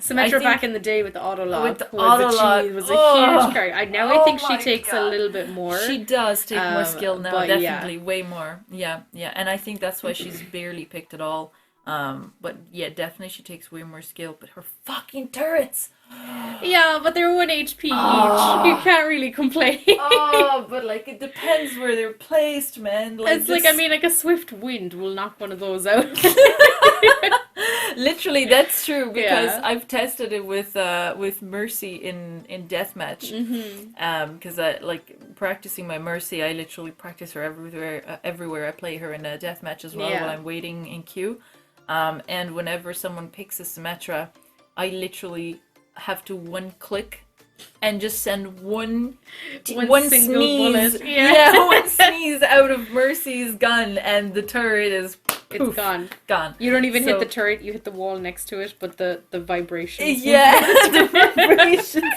Symmetra back in the day with the auto-lock was a huge character. I think she my takes a God. little bit more. She does take more skill now, but definitely, way more. Yeah, yeah, and I think that's why she's barely picked at all. But yeah, definitely she takes way more skill. But her fucking turrets. Yeah, but they're 1 HP each. You can't really complain. Oh, but like it depends where they're placed, man. Like It's like, I mean, like a swift wind will knock one of those out. literally, that's true because Yeah. I've tested it with Mercy in deathmatch. Because I like practicing my Mercy. I literally practice her everywhere I play her in a deathmatch as well Yeah. while I'm waiting in queue. And whenever someone picks a Symmetra, I literally have to one click and just send one One single sneeze. bullet. Yeah. One sneeze out of Mercy's gun, and the turret is poof, It's gone. Gone. You don't even So- hit the turret, you hit the wall next to it, but the vibrations. Yeah, the vibrations.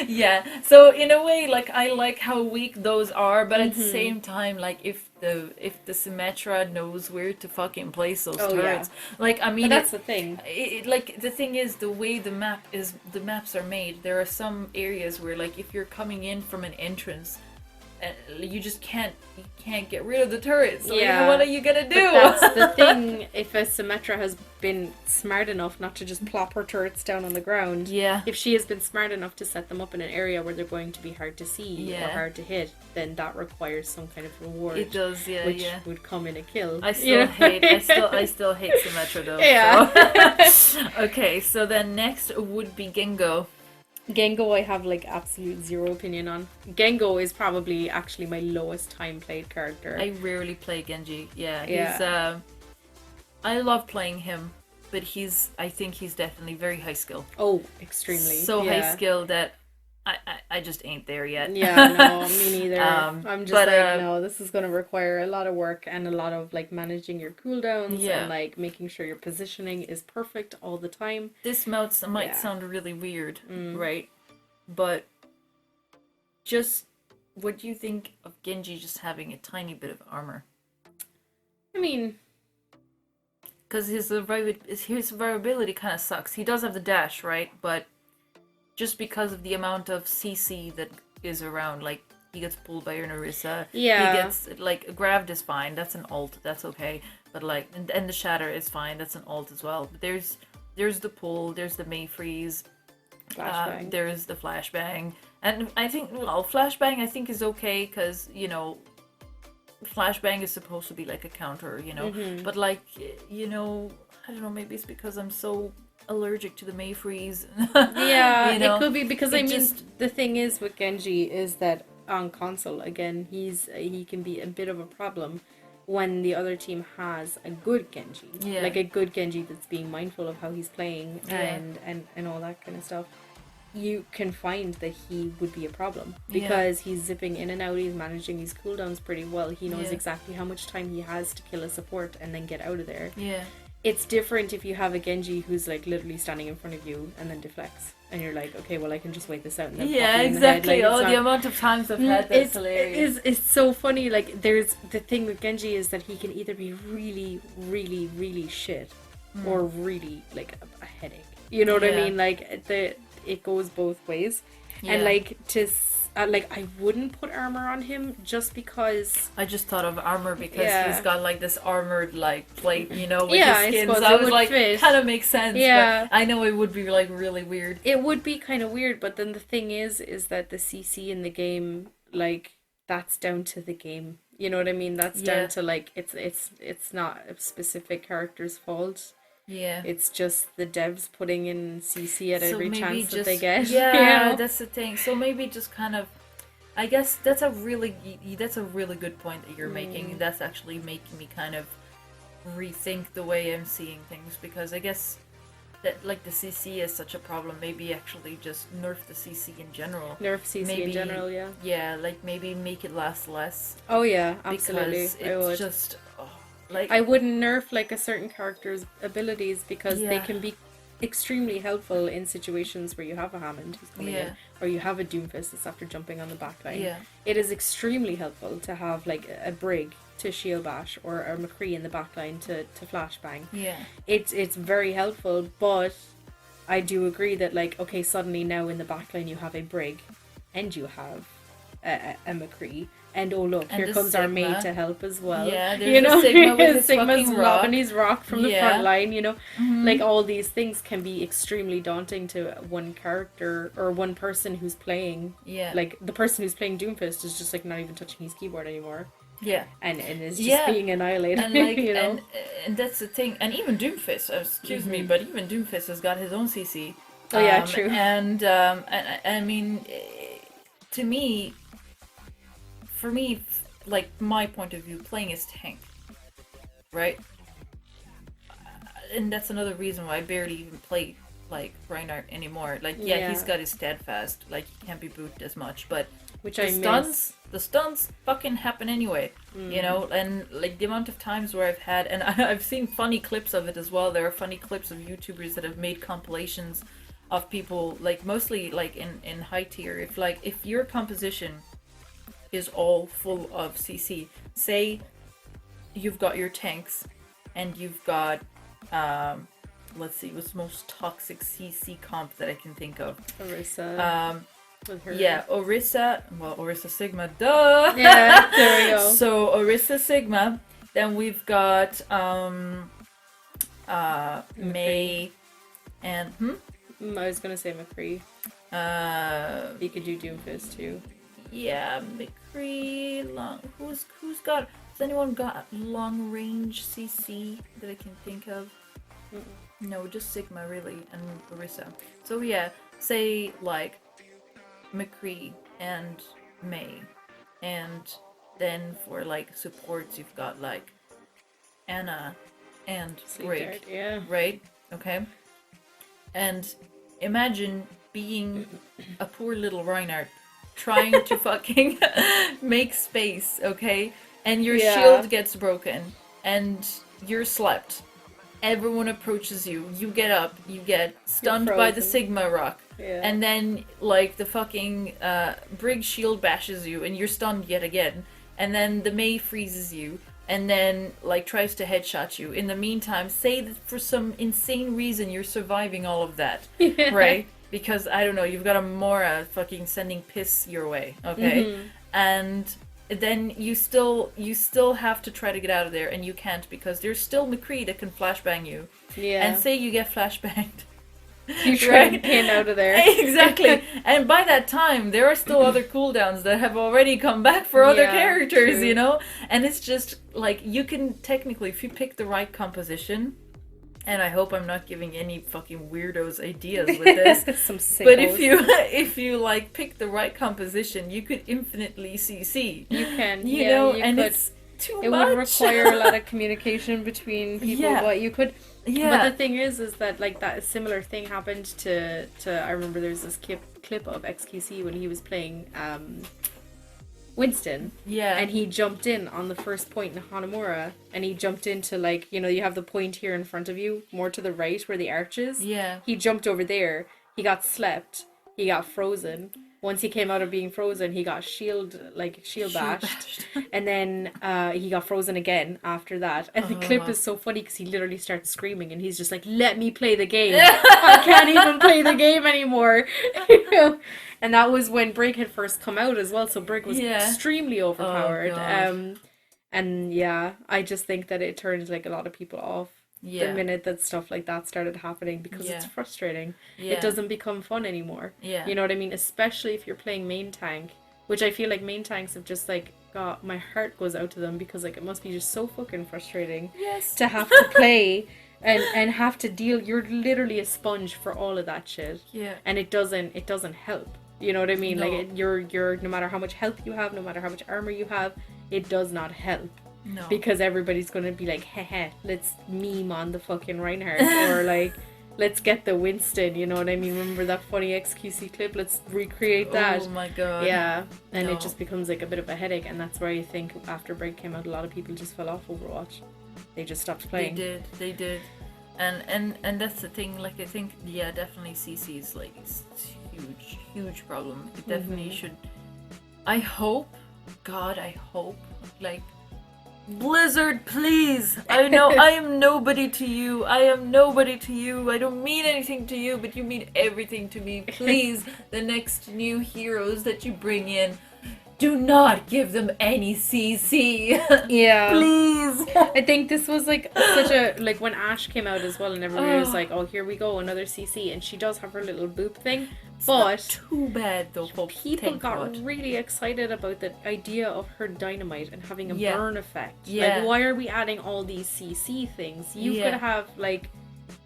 Yeah. So in a way, like I like how weak those are, but at the same time, like if the Symmetra knows where to fucking place those turrets, like I mean, But that's the thing. like the thing is the way the maps are made. There are some areas where like if you're coming in from an entrance, you just can't get rid of the turrets. So Yeah. what are you gonna do? But that's the thing. If a Symmetra has been smart enough not to just plop her turrets down on the ground, Yeah. if she has been smart enough to set them up in an area where they're going to be hard to see or Yeah. hard to hit, then that requires some kind of reward. It does, yeah, which yeah. would come in a kill. I still you know? hate I still hate Symmetra though. Yeah. So. Okay, so then next would be Gengo. Gengo I have like absolute zero opinion on. Gengo is probably actually my lowest time played character. I rarely play Genji. Yeah, Yeah. he's I love playing him, but I think he's definitely very high skill. Oh, extremely. So yeah. high skill that I just ain't there yet. Yeah, no, me neither. I'm just but, like, no, this is going to require a lot of work and a lot of like managing your cooldowns Yeah. and like making sure your positioning is perfect all the time. This might Yeah. sound really weird, right? But just what do you think of Genji just having a tiny bit of armor? I mean, Because his survivability kind of sucks. He does have the dash, right? But just because of the amount of CC that is around, like he gets pulled by Narissa. Yeah. He gets like grabbed is fine. That's an ult. That's okay. But like and the shatter is fine. That's an ult as well. But there's the pull. There's the May freeze. flashbang. There's the flashbang. And I think flashbang I think is okay because flashbang is supposed to be like a counter, but like I don't know, maybe it's because I'm so allergic to the May freeze. Yeah, You know, it could be because it I mean just- the thing is with Genji is that on console again he can be a bit of a problem when the other team has a good Genji, Yeah. like a good Genji that's being mindful of how he's playing Yeah. and all that kind of stuff. You can find that he would be a problem because he's zipping in and out, he's managing his cooldowns pretty well, he knows Yeah. exactly how much time he has to kill a support and then get out of there. Yeah. It's different if you have a Genji who's like literally standing in front of you and then deflects and you're like, okay, well I can just wait this out and then pop Yeah, you in the head. exactly. Like, it's The not- amount of times I've had that's hilarious. it's so funny. Like there's the thing with Genji is that he can either be really, really, really shit or really like a headache. You know what I Yeah. mean? Like it goes both ways. And Yeah. like I wouldn't put armor on him just because. I just thought of armor because Yeah. he's got like this armored like plate, with Yeah, I his skin. suppose So I it was would like, fit. kind of makes sense. Yeah. But I know it would be like really weird. It would be kind of weird, but then the thing is that the CC in the game, like, that's down to the game. You know what I mean? That's Yeah. down to like it's not a specific character's fault. Yeah. It's just the devs putting in CC at So every maybe chance that just- they get. Yeah, you know? that's the thing. So maybe just kind of, I guess that's a really good point that you're making. That's actually making me kind of rethink the way I'm seeing things because I guess that like the CC is such a problem. Maybe actually just nerf the CC in general. Nerf CC in general, yeah. Yeah, like maybe make it last less. Oh yeah, absolutely. Because I would. it's just like I wouldn't nerf like a certain character's abilities because they Yeah. can be extremely helpful in situations where you have a Hammond who's coming in, or you have a Doomfist that's after jumping on the backline. Yeah. It is extremely helpful to have like a Brig to shield bash or a McCree in the backline to flashbang. Yeah. It's very helpful, but I do agree that, like, okay, suddenly now in the backline you have a Brig, and you have a McCree, and oh look, And here a comes our maid Sigma. to help as well. Yeah, there's You know, a Sigma with his Sigma's fucking lobbing rock. his rock from the Yeah. front line. You know, Mhm. like all these things can be extremely daunting to one character or one person who's playing. Yeah. Like the person who's playing Doomfist is just like not even touching his keyboard anymore. Yeah. And is just Yeah. being annihilated. And like, you know, and that's the thing. And even Doomfist, excuse me, but even Doomfist has got his own CC. Oh yeah, true. And I mean, to me, for me, like my point of view, playing is tank, right? And that's another reason why I barely even play like Reinhardt anymore. Like, yeah, he's got his steadfast, like he can't be booted as much, but Which the I stuns, the stunts fucking happen anyway, you know. And like the amount of times where I've had, and I've seen funny clips of it as well. There are funny clips of YouTubers that have made compilations of people, like mostly like in high tier. If your composition is all full of CC, say you've got your tanks and you've got let's see, what's the most toxic CC comp that I can think of? Orisa. With her. Yeah, Orisa. Well, Orisa Sigma, duh. Yeah, there we go. So Orisa Sigma. Then we've got May and I was gonna say McCree. You could do Doomfist too. yeah, McCree. Who's got? Has anyone got long range CC that I can think of? No, just Sigma really and Orisa. So yeah, say like McCree and May, and then for like supports you've got like Anna and Brig, yeah. right? Okay. And imagine being a poor little Reinhardt trying to fucking make space, okay? And your shield gets broken and you're slept. Everyone approaches you. You get up. You get stunned by the Sigma rock. Yeah. And then, like, the fucking Brig shield bashes you and you're stunned yet again. And then the May freezes you and then, like, tries to headshot you. In the meantime, say that for some insane reason you're surviving all of that, right? Because, I don't know, you've got a Mora fucking sending piss your way, okay? And then you still have to try to get out of there, and you can't because there's still McCree that can flashbang you. Yeah. And say you get flashbanged. You try to pin out of there. Exactly. And by that time, there are still other cooldowns that have already come back for other characters, true. You know? And it's just, like, you can technically, if you pick the right composition, and I hope I'm not giving any fucking weirdos ideas with this. Some sickos. But if you like pick the right composition, you could infinitely CC. You can, you know, you and could. It's too it much. It would require a lot of communication between people, but you could. Yeah. But the thing is that like that similar thing happened to I remember there's this clip of XQC when he was playing Winston. Yeah. And he jumped in on the first point in Hanamura, and he jumped into, like, you know, you have the point here in front of you, more to the right where the arch is. Yeah. He jumped over there. He got slept. He got frozen. Once he came out of being frozen, he got shield bashed. And then he got frozen again after that. And the clip is so funny because he literally starts screaming and he's just like, let me play the game. I can't even play the game anymore. You know? And that was when Brig had first come out as well. So Brig was extremely overpowered. And yeah, I just think that it turned like a lot of people off. The minute that stuff like that started happening, because it's frustrating. It doesn't become fun anymore. You know what I mean? Especially if you're playing main tank, which I feel like main tanks have just like got, my heart goes out to them because like it must be just so fucking frustrating to have to play and have to deal. You're literally a sponge for all of that shit. And it doesn't help. You know what I mean? No. Like you're no matter how much health you have, no matter how much armor you have, it does not help. No. Because everybody's going to be like, heh, let's meme on the fucking Reinhardt. Or like, let's get the Winston, you know what I mean? Remember that funny XQC clip? Let's recreate that. Oh my god. Yeah. And it just becomes like a bit of a headache. And that's where you think after Break came out, a lot of people just fell off Overwatch. They just stopped playing. They did. And that's the thing, like I think, definitely CC is like a huge problem. It definitely should. I hope, like, Blizzard, please! I know I am nobody to you. I am nobody to you. I don't mean anything to you, but you mean everything to me. Please, the next new heroes that you bring in, do not give them any CC. Yeah. Please. I think this was like such a, like when Ashe came out as well and everybody was like, oh, here we go, another CC. And she does have her little boop thing. But too bad though. People got really excited about the idea of her dynamite and having a burn effect. Yeah. Like, why are we adding all these CC things? You could have like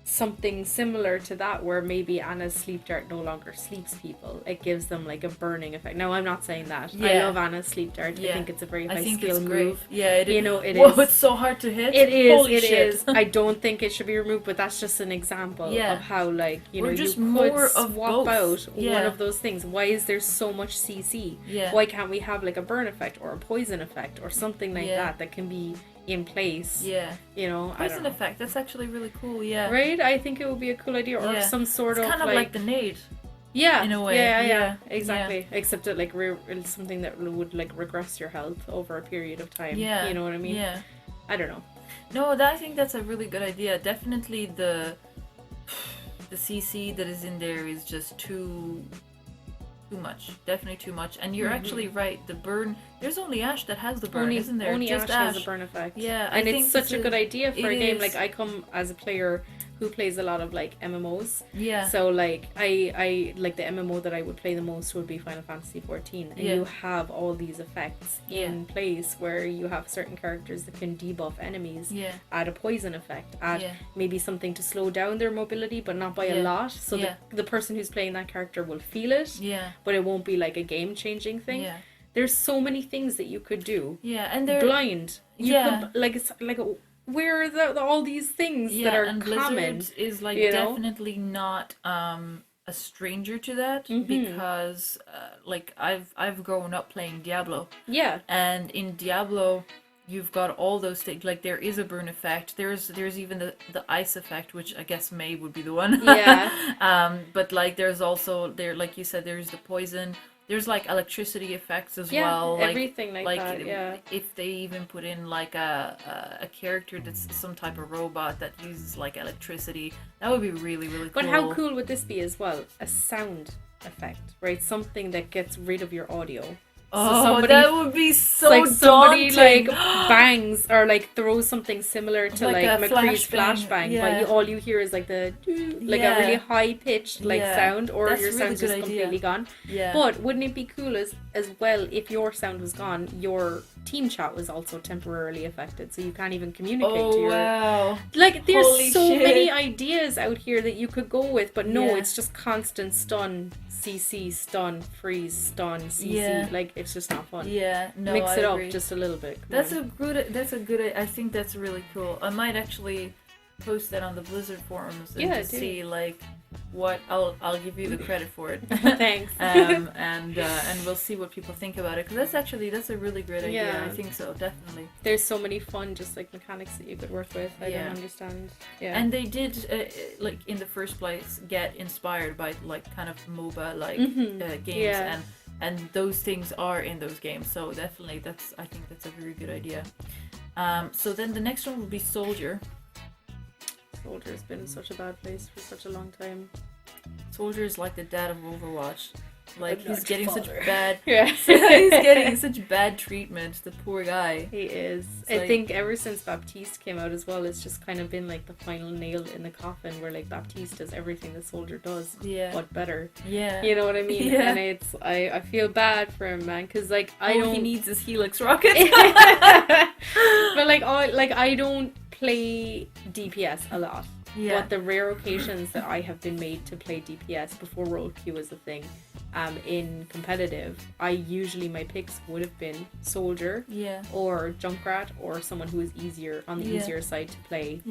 something similar to that where maybe Anna's sleep dart no longer sleeps people. It gives them like a burning effect. Now I'm not saying that. I love Anna's sleep dart. I think it's a very high skill move. Yeah, it is. You know, it Whoa, is. It's so hard to hit. It is. Holy it shit. is. I don't think it should be removed, but that's just an example of how, like, you know, just you more could of swap both. out one of those things. Why is there so much CC? Why can't we have like a burn effect or a poison effect or something like that can be in place? You know, poison effect. That's actually really cool. Right? I think it would be a cool idea, or some sort it's of kind of like the nade. Yeah, in a way. Yeah, exactly. Except that like it's something that would like regress your health over a period of time. Yeah, you know what I mean? Yeah, I don't know. No, I think that's a really good idea. Definitely the CC that is in there is just too much. Definitely too much. And you're actually right. The burn. There's only Ashe that has the burn, isn't there? Only just Ashe has a burn effect. Yeah, and it's such a good idea for a game. Is. Like, I come as a player who plays a lot of like MMOs. Yeah. So like I like the MMO that I would play the most would be Final Fantasy 14, and you have all these effects in place where you have certain characters that can debuff enemies. Add a poison effect. Add maybe something to slow down their mobility, but not by a lot. So the person who's playing that character will feel it. But it won't be like a game changing thing. There's so many things that you could do. And they're blind. You could, like, it's like where are all these things that are and common? Blizzard is like definitely not a stranger to that, because like I've grown up playing Diablo. And in Diablo you've got all those things. Like, there is a burn effect. There's even the ice effect, which I guess May would be the one. But like there's also like you said, there's the poison. There's like electricity effects as well. Like, everything like that. If they even put in like a character that's some type of robot that uses like electricity, that would be really, really cool. But how cool would this be as well? A sound effect, right? Something that gets rid of your audio. So that would be so like somebody daunting. like bangs or like throws something similar to like McCree's flashbang, but all you hear is like the like a really high pitched like sound, or your sound's just completely gone. But wouldn't it be cool as well if your sound was gone, your team chat was also temporarily affected, so you can't even communicate to your like there's many ideas out here that you could go with, but no, it's just constant stun, CC, stun, freeze, stun, CC. Like, it's just not fun. Mix it up just a little bit. That's a good. I think that's really cool. I might actually post that on the Blizzard forums and just see like what I'll give you the credit for it. Thanks. And we'll see what people think about it, because that's a really great idea. I think so, definitely. There's so many fun just like mechanics that you could work with. I don't understand. And they did like in the first place get inspired by like kind of MOBA like games, and those things are in those games. So definitely I think that's a very good idea. So then the next one would be Soldier. Soldier's been in such a bad place for such a long time. Soldier is like the dad of Overwatch. Like, he's getting such bad he's getting such bad treatment, the poor guy. He is. I think ever since Baptiste came out as well, it's just kind of been like the final nail in the coffin, where like Baptiste does everything the Soldier does, but better. You know what I mean? And it's I feel bad for him, man, because like he needs his Helix rocket. But I don't play DPS a lot. But the rare occasions that I have been made to play DPS before role queue was a thing, in competitive, my picks would have been Soldier, or Junkrat, or someone who is on the easier side to play.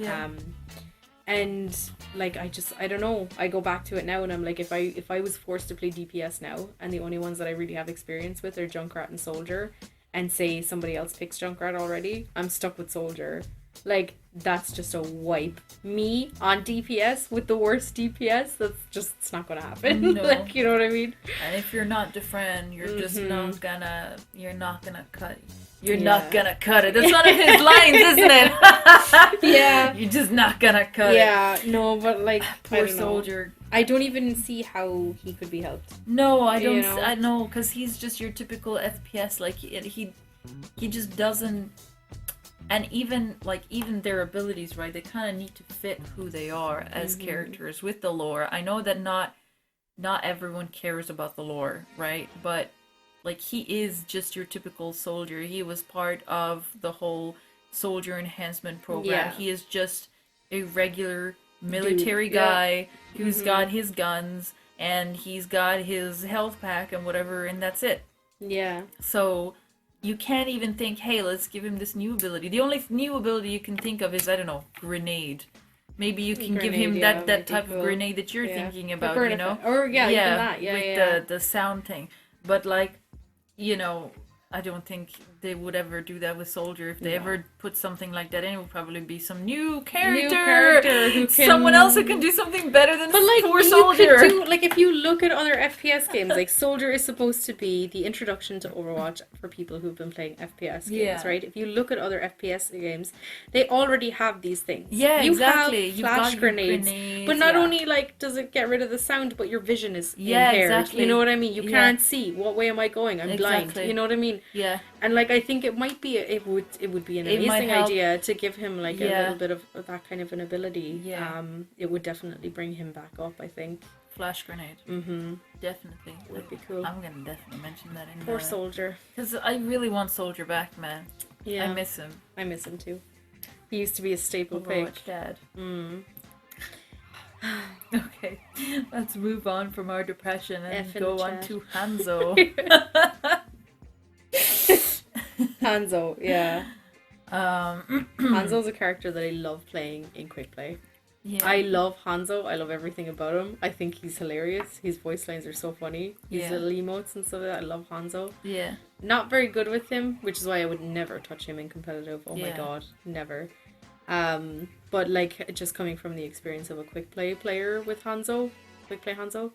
And like I don't know, I go back to it now and I'm like, if I was forced to play DPS now, and the only ones that I really have experience with are Junkrat and Soldier, and say somebody else picks Junkrat already, I'm stuck with Soldier. Like, that's just a wipe. Me on DPS with the worst DPS, it's not gonna happen. No. Like, you know what I mean? And if you're not Defran, you're just not gonna cut You're not gonna cut it. That's one of his lines, isn't it? Yeah. You're just not gonna cut it. Yeah, no, but like, poor soldier. I don't even see how he could be helped. No, I don't. I know, because he's just your typical FPS. Like he just doesn't. And even their abilities, right? They kind of need to fit who they are as characters with the lore. I know that not everyone cares about the lore, right? But like, he is just your typical soldier. He was part of the whole soldier enhancement program. Yeah. He is just a regular military guy who's got his guns and he's got his health pack and whatever, and that's it. Yeah. So you can't even think, hey, let's give him this new ability. The only new ability you can think of is, I don't know, grenade. Maybe you can give him that type of grenade that you're thinking about, you know? Or even that. With the sound thing. But like, you know, I don't think they would ever do that with Soldier. If they ever put something like that in, it would probably be some new character who can... someone else who can do something better than poor Soldier. Like, if you look at other FPS games, like, Soldier is supposed to be the introduction to Overwatch for people who've been playing FPS games, right? If you look at other FPS games, they already have these things. Yeah, you exactly. Have flash grenades, but not only, like, does it get rid of the sound, but your vision is impaired. Exactly. You know what I mean? You can't see. What way am I going? I'm blind. You know what I mean? Yeah. And like, I think it would be an amazing idea to give him like a little bit of that kind of an ability. Yeah. It would definitely bring him back up, I think. Flash grenade. Definitely. Would be cool. I'm gonna definitely mention that in Poor Soldier. Because I really want Soldier back, man. Yeah. I miss him. I miss him too. He used to be a staple pick. Overwatch dad. Okay, let's move on from our depression and go on to Hanzo. Hanzo, yeah. Hanzo's a character that I love playing in quick play. Yeah. I love Hanzo. I love everything about him. I think he's hilarious. His voice lines are so funny. His little emotes and stuff like that. I love Hanzo. Yeah. Not very good with him, which is why I would never touch him in competitive. Oh my god, never. But like, just coming from the experience of a quick play player with Hanzo, quick play Hanzo,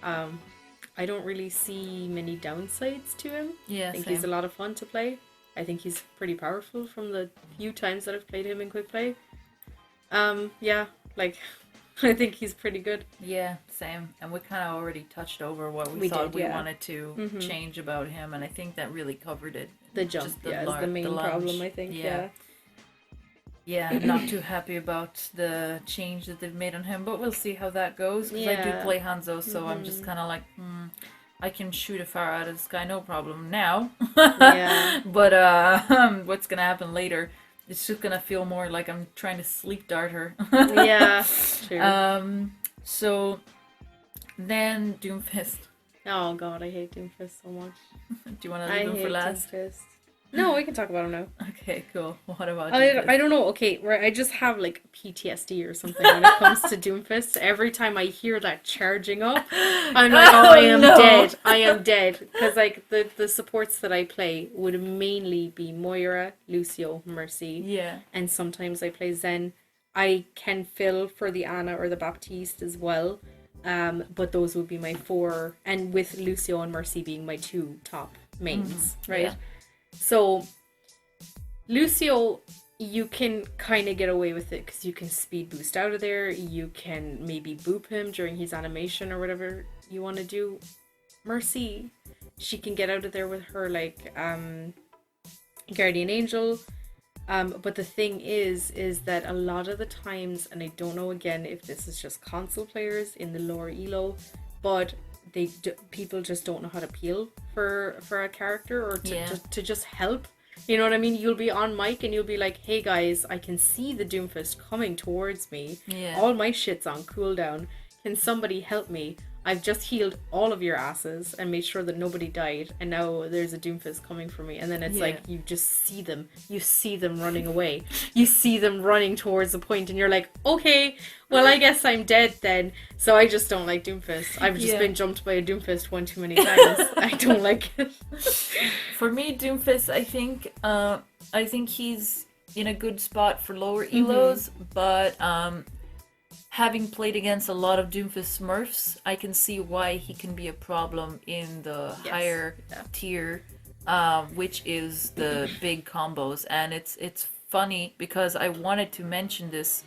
I don't really see many downsides to him. Yeah, I think he's a lot of fun to play. I think he's pretty powerful from the few times that I've played him in quick play. Yeah, like, I think he's pretty good. Yeah, same. And we kind of already touched over what we thought we wanted to change about him, and I think that really covered it. The jump, is the main problem, I think. Yeah, I'm not too happy about the change that they've made on him, but we'll see how that goes, because I do play Hanzo, so I'm just kind of like, I can shoot a fire out of the sky, no problem now. But what's gonna happen later? It's just gonna feel more like I'm trying to sleep dart her. Yeah, true. So then Doomfist. Oh god, I hate Doomfist so much. Do you want to leave him for last? Doomfist. No, we can talk about him now. Okay, cool. What about Doomfist? I don't know. Okay, right. I just have like PTSD or something when it comes to Doomfist. Every time I hear that charging up, I'm like, oh, I am dead. I am dead. Because like the supports that I play would mainly be Moira, Lucio, Mercy. Yeah. And sometimes I play Zen. I can fill for the Ana or the Baptiste as well. But those would be my 4, and with Lucio and Mercy being my 2 top mains, right? Yeah. So, Lucio, you can kind of get away with it because you can speed boost out of there. You can maybe boop him during his animation or whatever you want to do. Mercy, she can get out of there with her, like, Guardian Angel. But the thing is that a lot of the times, and I don't know again if this is just console players in the lower elo, but people just don't know how to peel for a character or to just help. You know what I mean? You'll be on mic and you'll be like, hey guys, I can see the Doomfist coming towards me. All my shit's on cooldown. Can somebody help me? I've just healed all of your asses and made sure that nobody died, and now there's a Doomfist coming for me. And then it's like, you just see them. You see them running away. You see them running towards the point, and you're like, okay, well, I guess I'm dead then. So I just don't like Doomfist. I've just been jumped by a Doomfist one too many times. I don't like it. For me, Doomfist, I think he's in a good spot for lower elos, but having played against a lot of Doomfist Smurfs, I can see why he can be a problem in the higher tier which is the big combos. And it's funny because I wanted to mention this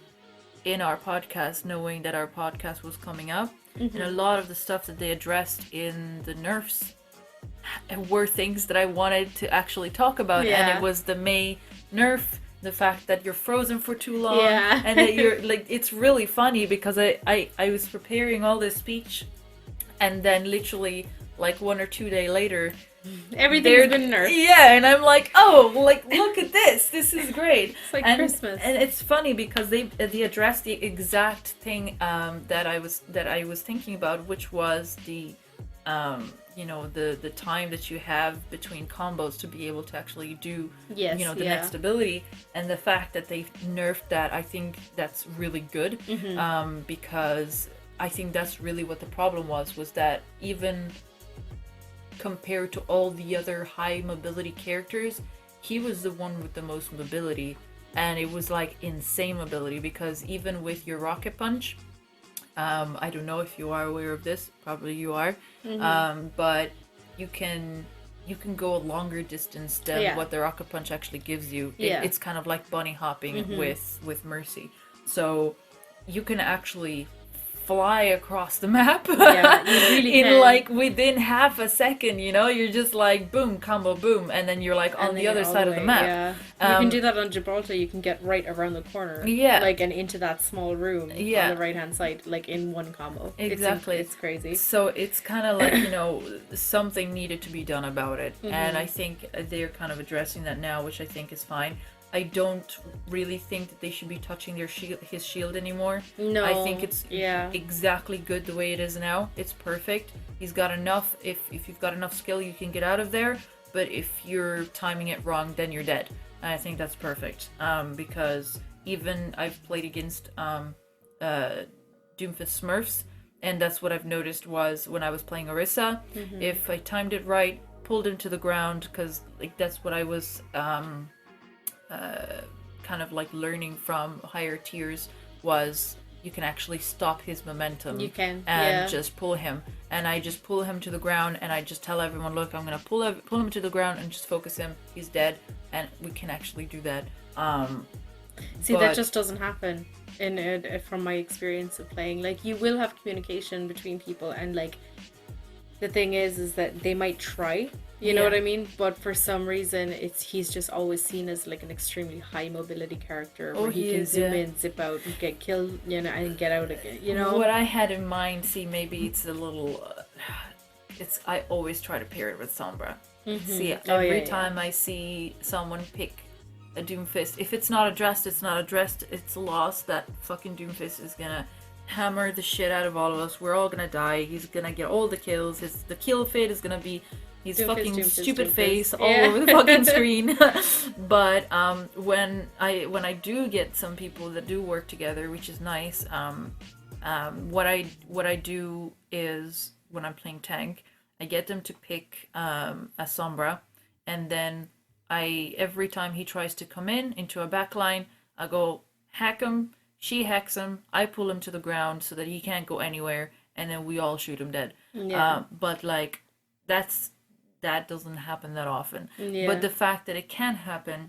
in our podcast, knowing that our podcast was coming up. And a lot of the stuff that they addressed in the nerfs were things that I wanted to actually talk about. And it was the Mei nerf, the fact that you're frozen for too long, and that you're like, it's really funny because I was preparing all this speech, and then literally like 1 or 2 days later, everything's been nerfed. Yeah, and I'm like, oh, like look at this. This is great. It's like Christmas. And it's funny because they addressed the exact thing that I was thinking about, which was the the time that you have between combos to be able to actually do the next ability, and the fact that they nerfed that, I think that's really good. Because I think that's really what the problem was that even compared to all the other high mobility characters, he was the one with the most mobility, and it was like insane mobility, because even with your rocket punch, I don't know if you are aware of this, probably you are, but you can go a longer distance than what the rocket punch actually gives you. It's kind of like bunny hopping with Mercy, so you can actually fly across the map you really in can. Like within half a second, you're just like boom, combo, boom, and then you're like on the other side of the map. You can do that on Gibraltar. You can get right around the corner, like, and into that small room on the right hand side, like in one combo. Exactly. It's crazy. So it's kind of like something needed to be done about it, and I think they're kind of addressing that now, which I think is fine. I don't really think that they should be touching his shield anymore. No. I think it's exactly good the way it is now. It's perfect. He's got enough. If you've got enough skill, you can get out of there. But if you're timing it wrong, then you're dead. And I think that's perfect. Because even I've played against Doomfist Smurfs, and that's what I've noticed was when I was playing Orisa, if I timed it right, pulled him to the ground, because like that's what I was kind of like learning from higher tiers, was you can actually stop his momentum. You can, and just pull him. And I just pull him to the ground, and I just tell everyone, look, I'm gonna pull him to the ground and just focus him. He's dead, and we can actually do that. See, that just doesn't happen from my experience of playing. Like, you will have communication between people, and like the thing is that they might try. You know what I mean? But for some reason, he's just always seen as like an extremely high mobility character, where he can zoom in, zip out, and get killed, and get out again. What I had in mind, maybe it's a little. I always try to pair it with Sombra. See, every time I see someone pick a Doomfist, if it's not addressed, it's not addressed. It's a loss. That fucking Doomfist is gonna hammer the shit out of all of us. We're all gonna die. He's gonna get all the kills. The kill fate is gonna be his fucking stupid face all over the fucking screen. But when I do get some people that do work together, which is nice, what I do is, when I'm playing tank, I get them to pick a Sombra, and then every time he tries to come into a backline, I go hack him, she hacks him, I pull him to the ground so that he can't go anywhere, and then we all shoot him dead. But like that doesn't happen that often. But the fact that it can happen,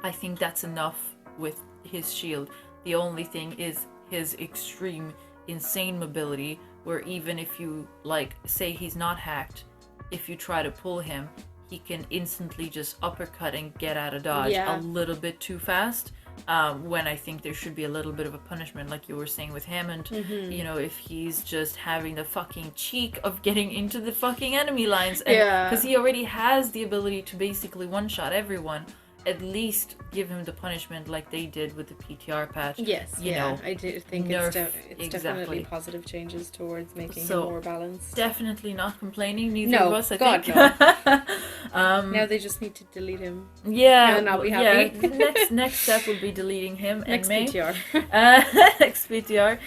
I think that's enough with his shield. The only thing is his extreme, insane mobility, where even if you, like, say he's not hacked, if you try to pull him, he can instantly just uppercut and get out of dodge a little bit too fast. When I think there should be a little bit of a punishment, like you were saying with Hammond, if he's just having the fucking cheek of getting into the fucking enemy lines, because he already has the ability to basically one-shot everyone, at least give him the punishment like they did with the PTR patch. I do think it's definitely positive changes towards making him more balanced. Definitely not complaining, neither of us, I think. No. Now they just need to delete him. And I'll be happy. Next step would be deleting him. Next PTR. Next PTR.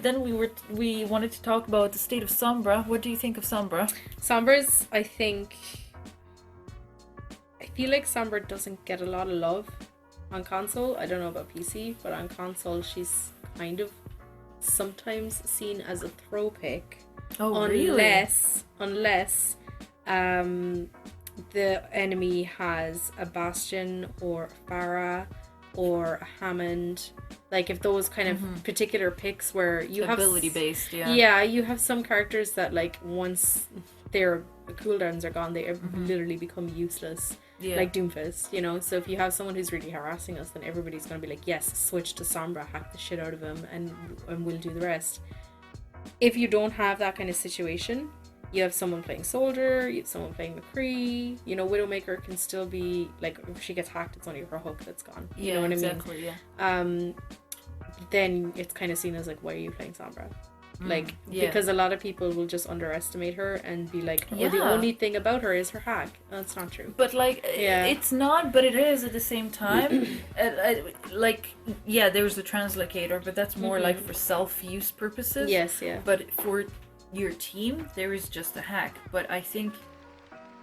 Then we wanted to talk about the state of Sombra. What do you think of Sombra? Sombra's, I feel like Sombra doesn't get a lot of love on console. I don't know about PC, but on console she's kind of sometimes seen as a throw pick. Oh, really? Unless the enemy has a Bastion or a Pharah or a Hammond, like if those kind of particular picks where you have ability based, you have some characters that like once their cooldowns are gone, they literally become useless, like Doomfist, you know. So if you have someone who's really harassing us, then everybody's gonna be like, yes, switch to Sombra, hack the shit out of him, and we'll do the rest. If you don't have that kind of situation, you have someone playing Soldier, you have someone playing McCree, you know, Widowmaker can still be, like, if she gets hacked, it's only her hook that's gone. You know what exactly, I mean? Then it's kind of seen as, like, why are you playing Sombra? Like, because a lot of people will just underestimate her and be like, oh, the only thing about her is her hack. That's not true. But, like, it's not, but it is at the same time. Like, there's the translocator, but that's more, like, for self-use purposes. Yes, yeah. But for your team, there is just a hack. But I think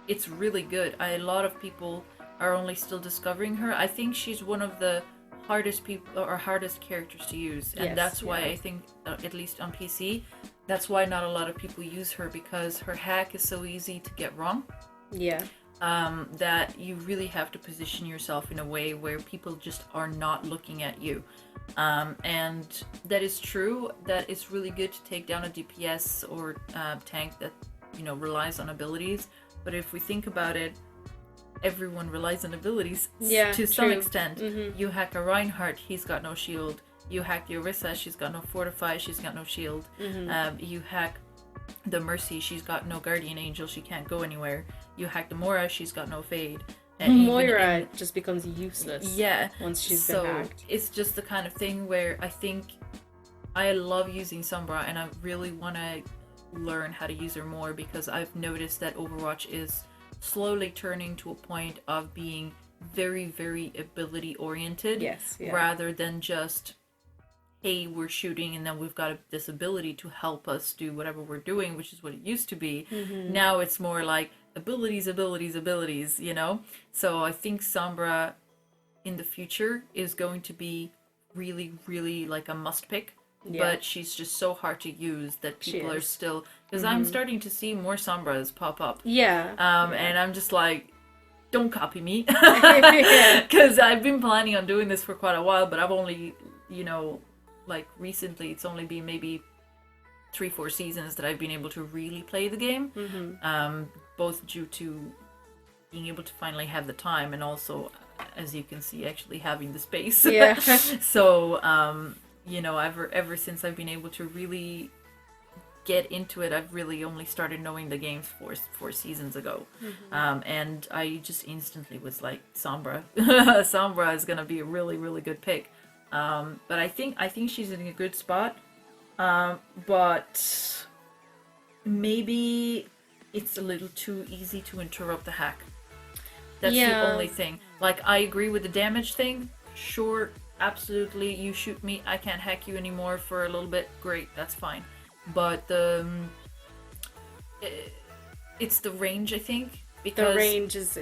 it's really good. A lot of people are only still discovering her. I think she's one of the hardest people or hardest characters to use, and that's why I think at least on PC, that's why not a lot of people use her, because her hack is so easy to get wrong. That you really have to position yourself in a way where people just are not looking at you, and that is true, that it's really good to take down a DPS or tank that, you know, relies on abilities. But if we think about it, everyone relies on abilities to some extent. You hack a Reinhardt, he's got no shield. You hack the Orisa, she's got no fortify, she's got no shield. You hack the Mercy, she's got no Guardian Angel, she can't go anywhere. You hack the Moira, she's got no fade. And Moira just becomes useless once she's been hacked. It's just the kind of thing where I think I love using Sombra, and I really want to learn how to use her more, because I've noticed that Overwatch is slowly turning to a point of being very, very ability oriented, rather than just, hey, we're shooting and then we've got this ability to help us do whatever we're doing, which is what it used to be. Now it's more like abilities, you know. So I think Sombra in the future is going to be really, really like a must pick. But she's just so hard to use that people are still, because I'm starting to see more Sombras pop up. And I'm just like, don't copy me, because I've been planning on doing this for quite a while, but I've only, you know, like recently it's only been maybe 3-4 seasons that I've been able to really play the game, both due to being able to finally have the time, and also, as you can see, actually having the space. So you know, ever since I've been able to really get into it, I've really only started knowing the games 4 seasons ago. And I just instantly was like, Sombra. Sombra is gonna be a really, really good pick. But I think she's in a good spot. But maybe it's a little too easy to interrupt the hack. That's the only thing. Like, I agree with the damage thing. Sure, absolutely, you shoot me, I can't hack you anymore for a little bit. Great, that's fine. But it's the range, I think. Because the range is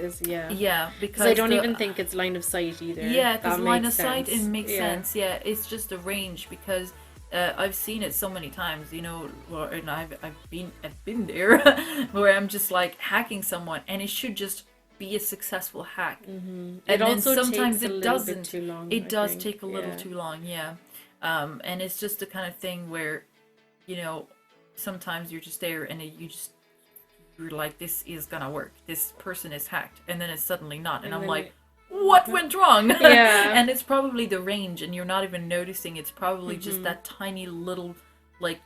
because I don't even think it's line of sight either. Because line of sight, it makes sense. It's just the range, because I've seen it so many times, you know, and I've been there where I'm just like hacking someone, and it should just be a successful hack. And it then also sometimes takes it a doesn't. bit too long, it does take a little too long, and it's just the kind of thing where, you know, sometimes you're just there and you're like, this is gonna work, this person is hacked, and then it's suddenly not, and I'm like, what went wrong? And it's probably the range, and you're not even noticing. It's probably just that tiny little, like,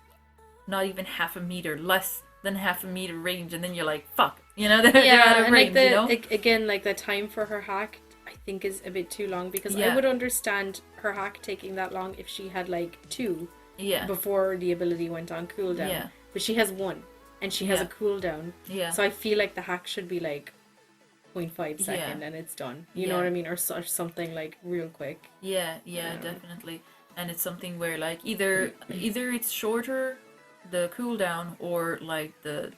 not even half a meter, less than half a meter range, and then you're like, fuck, you know, they're out of range, like you know? Again, like, the time for her hack, I think, is a bit too long, because I would understand her hack taking that long if she had, like, 2 before the ability went on cooldown. But she has 1, and she has a cooldown. So I feel like the hack should be, like, 0.5 second and it's done. You know what I mean? Or something, like, real quick. Definitely. And it's something where, like, either it's shorter, the cooldown, or, like, the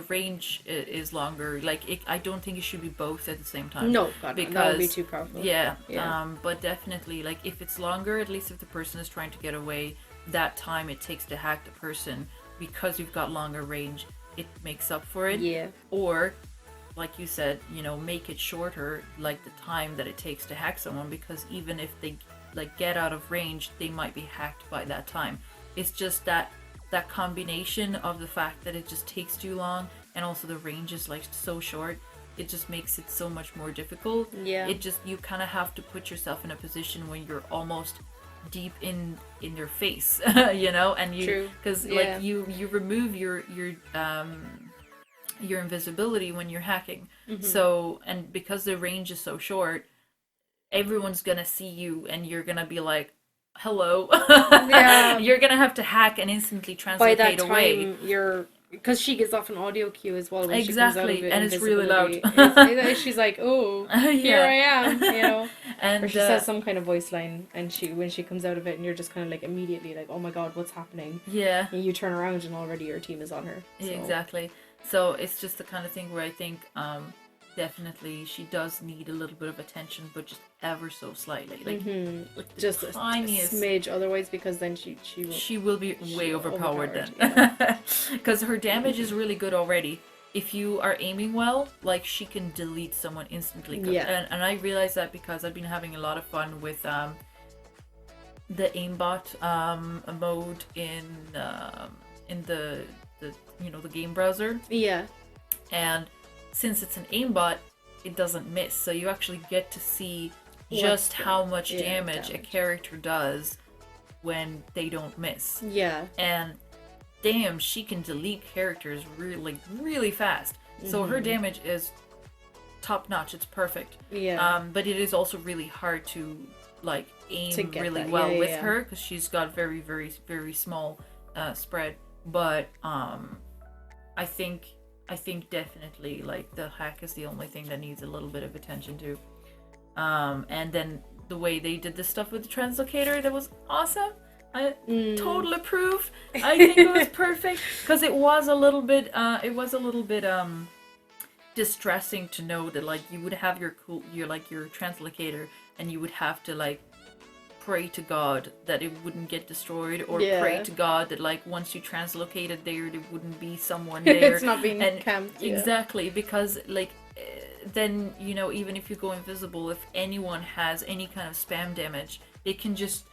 range is longer. Like, I don't think it should be both at the same time. No, God, because that would be too powerful. But definitely, like, if it's longer, at least if the person is trying to get away, that time it takes to hack the person, because you've got longer range, it makes up for it. Or like you said, make it shorter, like the time that it takes to hack someone, because even if they like get out of range, they might be hacked by that time. It's just that combination of the fact that it just takes too long, and also the range is like so short, it just makes it so much more difficult. Yeah. You kind of have to put yourself in a position when you're almost deep in their face, and you, because like you remove your invisibility when you're hacking. So, and because the range is so short, everyone's gonna see you and you're gonna be like, hello. You're gonna have to hack and instantly translate away. By that time, away. You're, because she gives off an audio cue as well when she comes out of it, and it's really loud. She's like, oh, here I am, and or she says some kind of voice line, and when she comes out of it, and you're just kind of like immediately like, oh my god, what's happening? Yeah. And you turn around and already your team is on her. So. Exactly. So it's just the kind of thing where I think definitely she does need a little bit of attention, but just ever so slightly, like just a tiniest smidge, otherwise, because then she will be way overpowered then, because her damage is really good already. If you are aiming well, like, she can delete someone instantly. And I realize that because I've been having a lot of fun with the aimbot mode in the the game browser. Yeah. And since it's an aimbot, it doesn't miss, so you actually get to see just how much damage a character does when they don't miss. Yeah. And damn, she can delete characters really fast. So her damage is top notch. It's perfect. Yeah. But it is also really hard to like aim really well with her, because she's got very, very, very small spread. But I think definitely like the hack is the only thing that needs a little bit of attention to. And then the way they did this stuff with the translocator, that was awesome. I totally approve. I think it was perfect, because it was a little bit distressing to know that like you would have your translocator, and you would have to like pray to God that it wouldn't get destroyed, or pray to God that like once you translocated there wouldn't be someone there. It's not being camped. Exactly, because like then even if you go invisible, if anyone has any kind of spam damage, they can just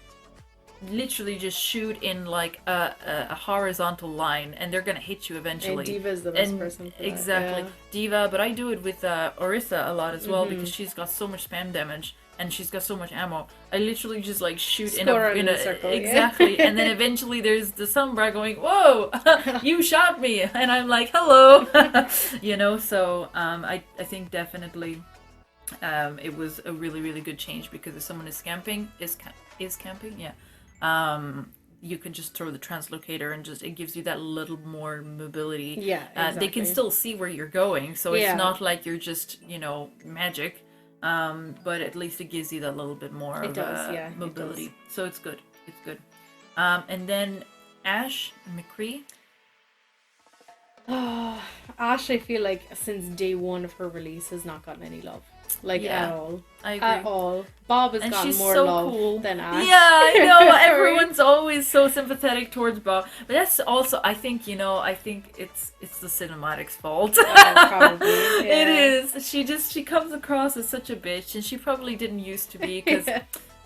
literally just shoot in like a horizontal line, and they're gonna hit you eventually. And Diva's the best person for exactly that. Diva, but I do it with Orisa a lot as well, because she's got so much spam damage and she's got so much ammo. I literally just like shoot in a circle. Exactly. And then eventually there's the Sombra going, whoa, you shot me, and I'm like, hello. So I think definitely it was a really, really good change, because if someone is camping, you can just throw the translocator, and just it gives you that little more mobility. Yeah, exactly. They can still see where you're going, so it's not like you're just magic, but at least it gives you that little bit more mobility. So it's good. And then Ash and McCree. Ash, I feel like since day one of her release has not gotten any love. At all. I agree. At all. Bob has gotten more love than Ash. Yeah, I know. Everyone's always so sympathetic towards Bob. But that's also, I think it's the cinematic's fault. Probably. Yeah. It is. She comes across as such a bitch, and she probably didn't used to be, because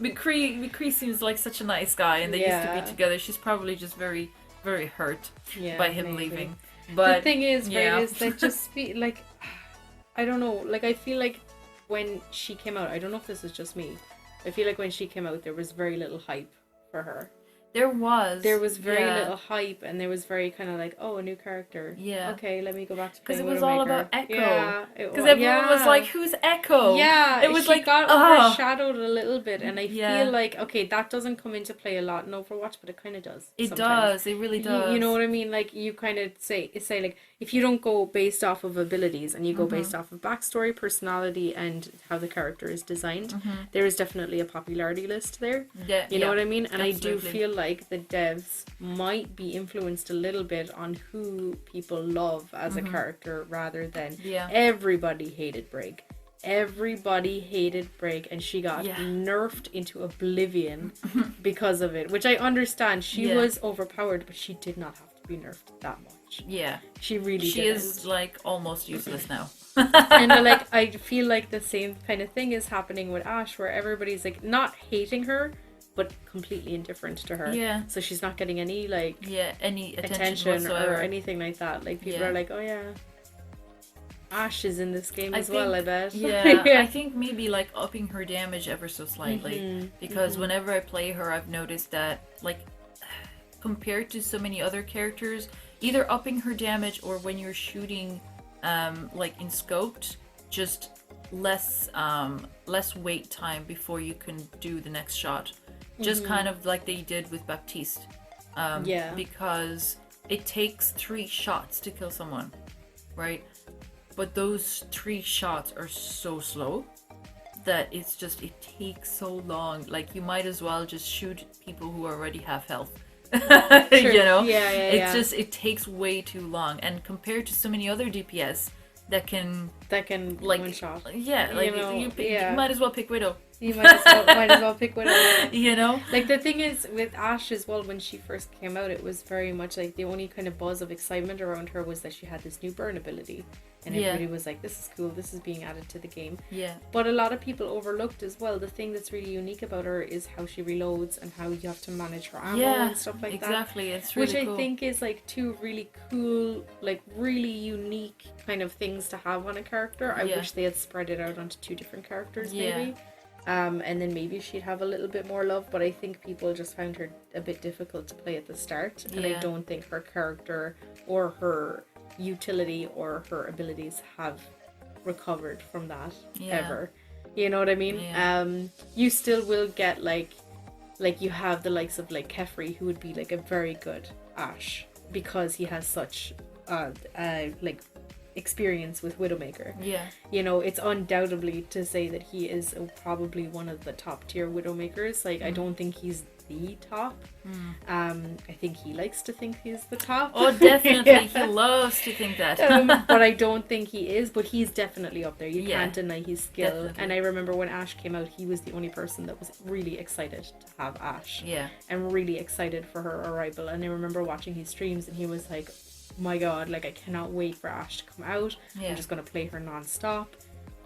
McCree seems like such a nice guy, and they used to be together. She's probably just very, very hurt by him leaving. But the thing is, right, is that just I don't know, like I feel like when she came out, I don't know if this is just me, I feel like when she came out there was very little hype for her. There was very little hype, and there was very kind of like, oh, a new character. Yeah. Okay, let me go back to playing Widowmaker. Because it was all about Echo. Yeah. Because everyone was like, who's Echo? Yeah. It was like got overshadowed a little bit, and I feel like, okay, that doesn't come into play a lot in Overwatch, but it kind of does. It does. It really does. You know what I mean? Like, you kind of say like, if you don't go based off of abilities, and you go based off of backstory, personality, and how the character is designed, there is definitely a popularity list there. Yeah. You know what I mean? And absolutely. I do feel like the devs might be influenced a little bit on who people love as a character, rather than everybody hated Brig. Everybody hated Brig, and she got nerfed into oblivion because of it, which I understand. She was overpowered, but she did not have to be nerfed that much. much. Yeah. She really She didn't. is like almost useless now. And I feel like the same kind of thing is happening with Ash, where everybody's like not hating her, but completely indifferent to her. Yeah. So she's not getting any any attention or anything like that. Like people are like, oh yeah, Ash is in this game as well, I bet. Yeah, I think maybe like upping her damage ever so slightly. Because whenever I play her, I've noticed that like compared to so many other characters, either upping her damage or when you're shooting like in scoped, just less wait time before you can do the next shot. Just kind of like they did with Baptiste. Because it takes 3 shots to kill someone, right? But those 3 shots are so slow that it takes so long. Like you might as well just shoot people who already have health. You know? It takes way too long. And compared to so many other DPS that can like one shot. Yeah, like you might as well pick Widow. You might as well pick Widow. You know? Like the thing is with Ashe as well, when she first came out, it was very much like the only kind of buzz of excitement around her was that she had this new burn ability. And everybody was like, this is cool, this is being added to the game. Yeah. But a lot of people overlooked as well, the thing that's really unique about her is how she reloads and how you have to manage her ammo and stuff like that. Exactly, it's really cool. Which I think is like 2 really cool, like really unique kind of things to have on a character. I wish they had spread it out onto 2 different characters maybe. And then maybe she'd have a little bit more love, but I think people just found her a bit difficult to play at the start. And I don't think her character or her utility or her abilities have recovered from that ever. You know what I mean? You still will get like you have the likes of like Kefri, who would be like a very good Ashe because he has such like experience with Widowmaker. You know, it's undoubtedly to say that he is probably one of the top tier Widowmakers. Like I don't think he's the top. I think he likes to think he's the top. Oh, definitely. He loves to think that. But I don't think he is, but he's definitely up there. You can't deny his skill. Definitely. And I remember when Ashe came out, he was the only person that was really excited to have Ashe. And really excited for her arrival. And I remember watching his streams and he was like, my god, like I cannot wait for Ashe to come out. I'm just going to play her non-stop.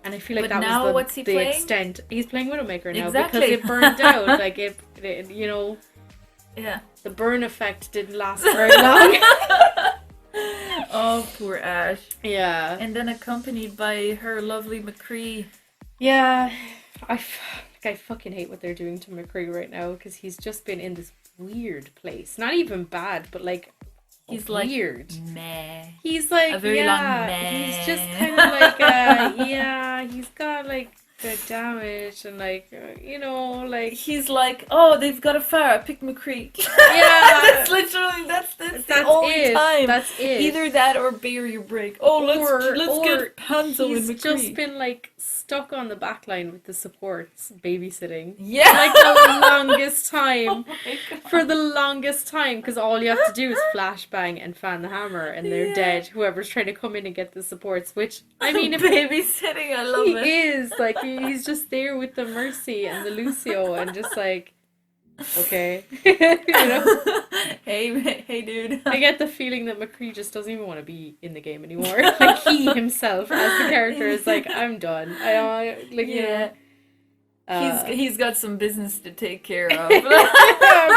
And I feel like that was the extent. He's playing Widowmaker now because it burned out. Like it, you know. The burn effect didn't last very long. Oh, poor Ashe. Yeah. And then accompanied by her lovely McCree. Yeah. I fucking hate what they're doing to McCree right now because he's just been in this weird place. Not even bad, but like he's weird. Like meh. He's like a very long meh. He's just kind of like he's got like good damage and like you know like he's like, oh, they've got a fire, pick McCree. That's literally that's the only time. That's it. Either that or bear your break. Oh, let's get Hanzo and McCree. He's just been like stuck on the back line with the supports babysitting. Like the longest time. For the longest time, because all you have to do is flashbang and fan the hammer and they're dead. Whoever's trying to come in and get the supports, which I mean if babysitting, I love it. He is like he's just there with the Mercy and the Lucio and just like okay. You know? Hey dude. I get the feeling that McCree just doesn't even want to be in the game anymore. Like he himself as the character is like, I'm done. You know, he's got some business to take care of.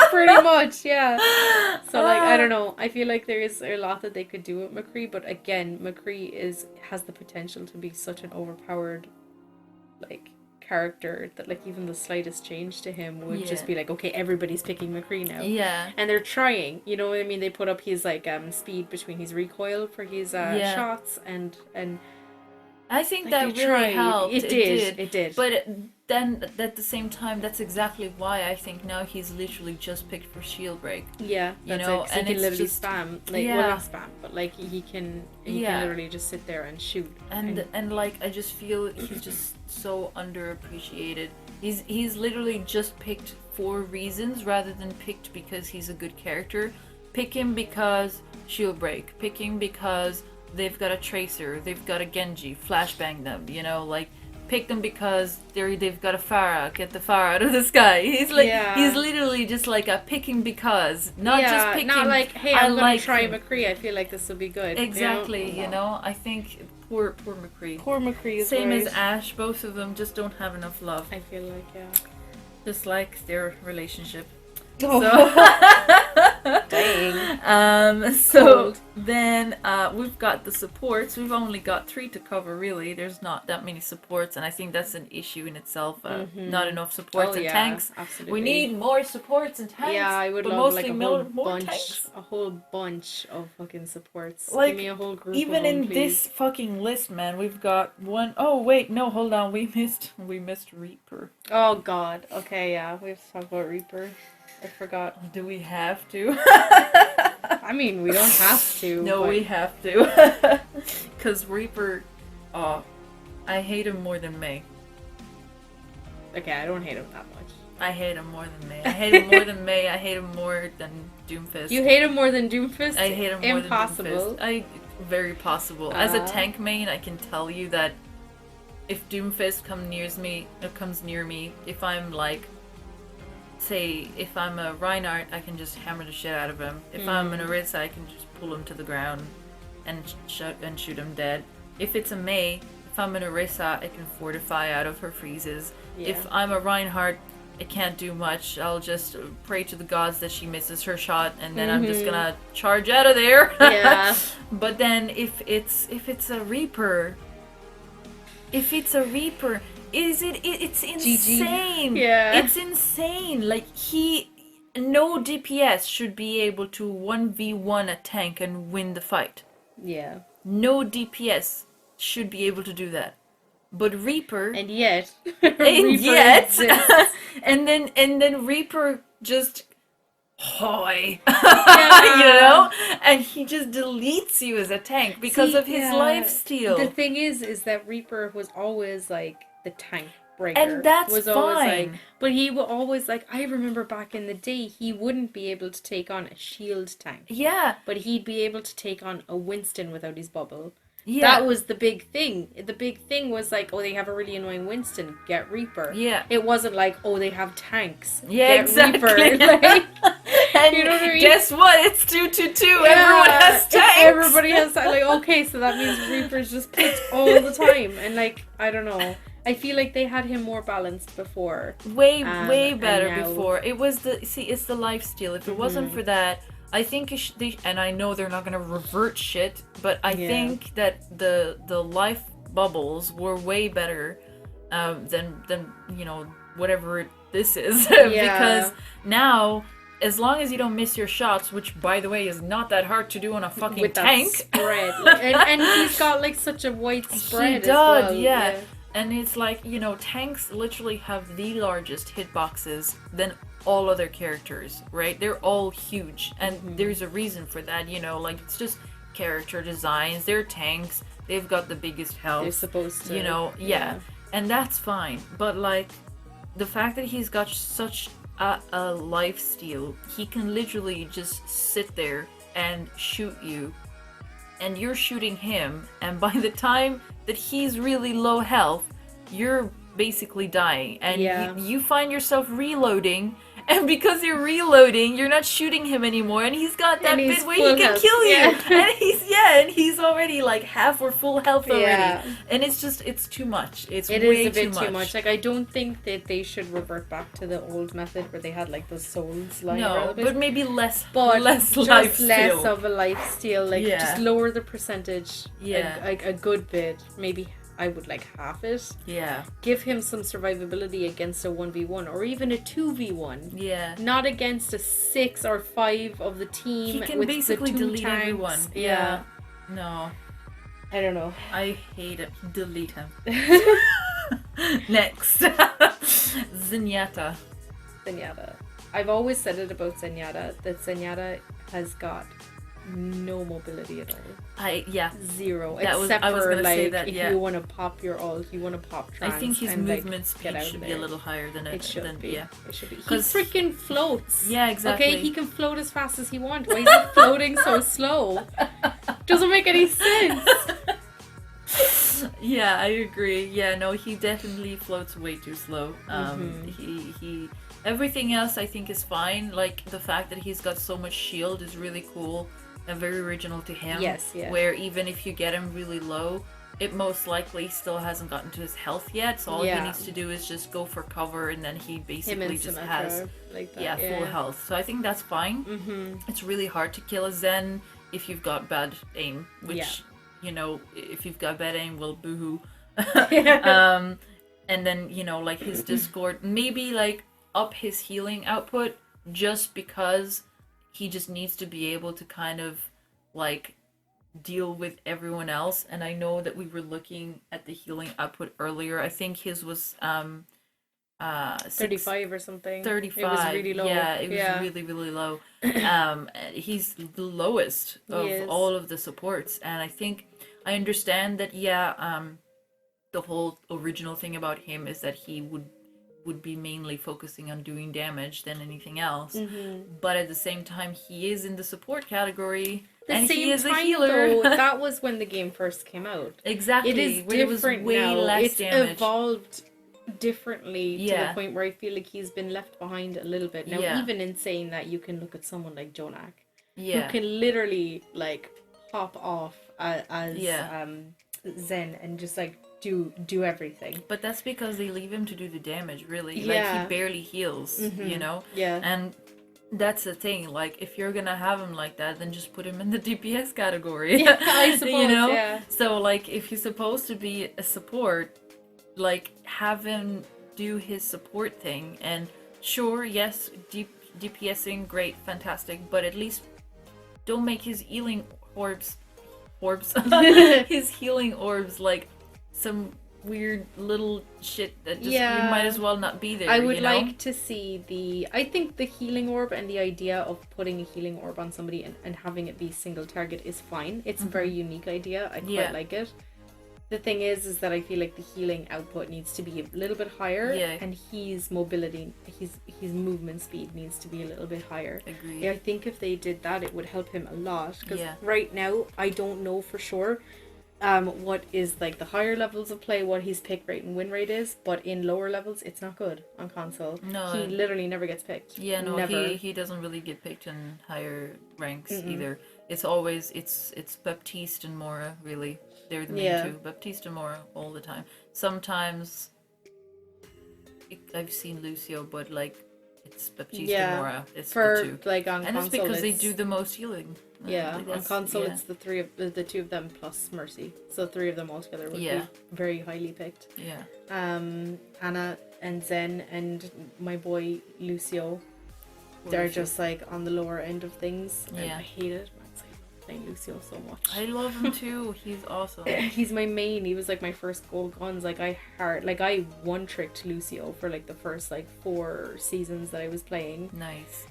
Pretty much, yeah. So like I don't know. I feel like there is a lot that they could do with McCree, but again, McCree has the potential to be such an overpowered like character that like even the slightest change to him would just be like, okay, everybody's picking McCree now. And they're trying, you know what I mean? They put up his like speed between his recoil for his shots and I think like, that really helped. It did. But then at the same time, that's exactly why I think now he's literally just picked for shield break. Yeah, you know, and he can literally spam. Like, well, not spam, but like he can literally just sit there and shoot. And like I just feel he's just so underappreciated. He's literally just picked for reasons rather than picked because he's a good character. Pick him because shield break. Pick him because they've got a Tracer, they've got a Genji, flashbang them, you know, like pick them because they've got a Farah. Get the Farah out of the sky. He's like, he's literally just like a picking because, not just picking. Not like, hey, I'm gonna try McCree. I feel like this will be good. Exactly. You know, I think poor McCree. Poor McCree is same right. as Ash. Both of them just don't have enough love. I feel like just like their relationship. Oh. So, dang. So then we've got the supports. We've only got 3 to cover, really. There's not that many supports, and I think that's an issue in itself. Not enough supports and tanks. Absolutely. We need more supports and tanks. Yeah, I would but love mostly a whole bunch of fucking supports. Like, give me a whole group. Even of them, in please. this fucking list, man, we've got one. Oh wait, no, hold on. We missed Reaper. Oh God. Okay, yeah, we have to talk about Reaper. I forgot. Do we have to? I mean, we don't have to. No, we have to. Because Reaper, I hate him more than May. Okay, I don't hate him that much. I hate him more than May. I hate him more than May. I hate him more than Doomfist. You hate him more than Doomfist? I hate him more Impossible. than Doomfist. Very possible. As a tank main, I can tell you that if Doomfist comes near me, if I'm like, say, if I'm a Reinhardt, I can just hammer the shit out of him. If I'm an Orisa, I can just pull him to the ground and shoot him dead. If it's a Mei, if I'm an Orisa, I can fortify out of her freezes. Yeah. If I'm a Reinhardt, I can't do much. I'll just pray to the gods that she misses her shot, and then I'm just gonna charge out of there. Yeah. But then if it's a Reaper, it's insane. GG. Yeah. It's insane. Like, no DPS should be able to 1v1 a tank and win the fight. Yeah. No DPS should be able to do that. But Reaper, and yet and then Reaper just hoy. Yeah. You know? And he just deletes you as a tank because of his lifesteal. The thing is that Reaper was always like the tank breaker. And that's was fine. Always like, but he will always like, I remember back in the day, he wouldn't be able to take on a shield tank. Yeah. But he'd be able to take on a Winston without his bubble. Yeah. That was the big thing. The big thing was like, oh, they have a really annoying Winston. Get Reaper. Yeah. It wasn't like, oh, they have tanks. Yeah, get exactly. Reaper. Like, and you know what I mean? Guess what? It's 2-2-2. Yeah. Everyone has tanks. Everybody has like, okay, so that means Reaper's just picked all the time. And like, I don't know. I feel like they had him more balanced before. Way better before. It was it's the lifesteal. If it wasn't for that, I think and I know they're not going to revert shit, but I think that the life bubbles were way better than whatever this is. Because now, as long as you don't miss your shots, which by the way is not that hard to do on a fucking with tank. That spread. and he's got like such a wide spread. He does, as well. yeah. And it's like, tanks literally have the largest hitboxes than all other characters, right? They're all huge, and there's a reason for that, like, it's just character designs. They're tanks, they've got the biggest health. They're supposed to. Yeah. And that's fine. But, like, the fact that he's got such a lifesteal, he can literally just sit there and shoot you, and you're shooting him, and by the time that he's really low health, you're basically dying, and you find yourself reloading, and because you're reloading, you're not shooting him anymore, and he's got that bit where he can kill you, and he's already like half or full health already, and it's too much. It is a bit too much. Like, I don't think that they should revert back to the old method where they had like those souls lying around. No, but maybe less of a lifesteal. Like, just lower the percentage. A good bit, maybe. I would like half it. Yeah. Give him some survivability against a 1v1 or even a 2v1. Yeah. Not against a 6 or 5 of the team. He can with basically the two delete tanks. everyone. Yeah. No. I don't know. I hate it. Delete him. Next. Zenyatta. I've always said it about Zenyatta, that Zenyatta has got no mobility at all. Zero. Except for like, if you want to pop your ult, you want to pop trans. I think his movement like, speed should be a little higher than it should be. Yeah. It should be. He freaking floats. Yeah, exactly. Okay, he can float as fast as he wants. Why is he floating so slow? Doesn't make any sense. Yeah, I agree. Yeah, no, he definitely floats way too slow. He everything else I think is fine. Like the fact that he's got so much shield is really cool and very original to him. Yes, yeah. Where even if you get him really low, it most likely still hasn't gotten to his health yet. So all he needs to do is just go for cover, and then he basically just has like that, full health. So I think that's fine. It's really hard to kill a Zen if you've got bad aim, which you know, if you've got bad aim, well, boohoo. And then, you know, like his Discord, maybe like up his healing output just because he just needs to be able to kind of like deal with everyone else. And I know that we were looking at the healing output earlier. I think his was 35 or something. 35. It was really low. Yeah, it was really, really low. He's the lowest of all of the supports, and I understand that. The whole original thing about him is that he would be mainly focusing on doing damage than anything else. But at the same time, he is in the support category. He is a healer. Though, that was when the game first came out. Exactly. It is different now. Less damage. Evolved differently to the point where I feel like he's been left behind a little bit. Now, even in saying that, you can look at someone like Jonak, who can literally like pop off as Zen and just like do everything. But that's because they leave him to do the damage, really. Like, he barely heals, you know? Yeah. And that's the thing, like, if you're gonna have him like that, then just put him in the DPS category. Yeah, I suppose, you know? So, like, if he's supposed to be a support, like, have him do his support thing. And sure, yes, DPSing, great, fantastic, but at least don't make his healing orbs his healing orbs like some weird little shit that just you might as well not be there. I would like to see I think the healing orb and the idea of putting a healing orb on somebody and having it be single target is fine. It's a very unique idea. I quite like it. The thing is that I feel like the healing output needs to be a little bit higher, and his mobility, his movement speed needs to be a little bit higher. Agreed. Yeah, I think if they did that, it would help him a lot. Because right now, I don't know for sure what is like the higher levels of play, what his pick rate and win rate is, but in lower levels, it's not good on console. No, he literally never gets picked. Yeah, no, never. He doesn't really get picked in higher ranks either. It's always it's Baptiste and Mora, really. They're the main two. Baptiste and Mora all the time. Sometimes I've seen Lucio, but like it's Baptiste and Mora. It's the two. Like on and console, it's because they do the most healing. On console, it's the two of them plus Mercy. So 3 of them all together would be very highly picked. Yeah. Anna and Zen and my boy Lucio, they're just like on the lower end of things. And I hate it. I love Lucio so much. I love him too. He's awesome. He's my main. He was like my first gold guns. Like I one tricked Lucio for like the first like 4 seasons that I was playing. Nice.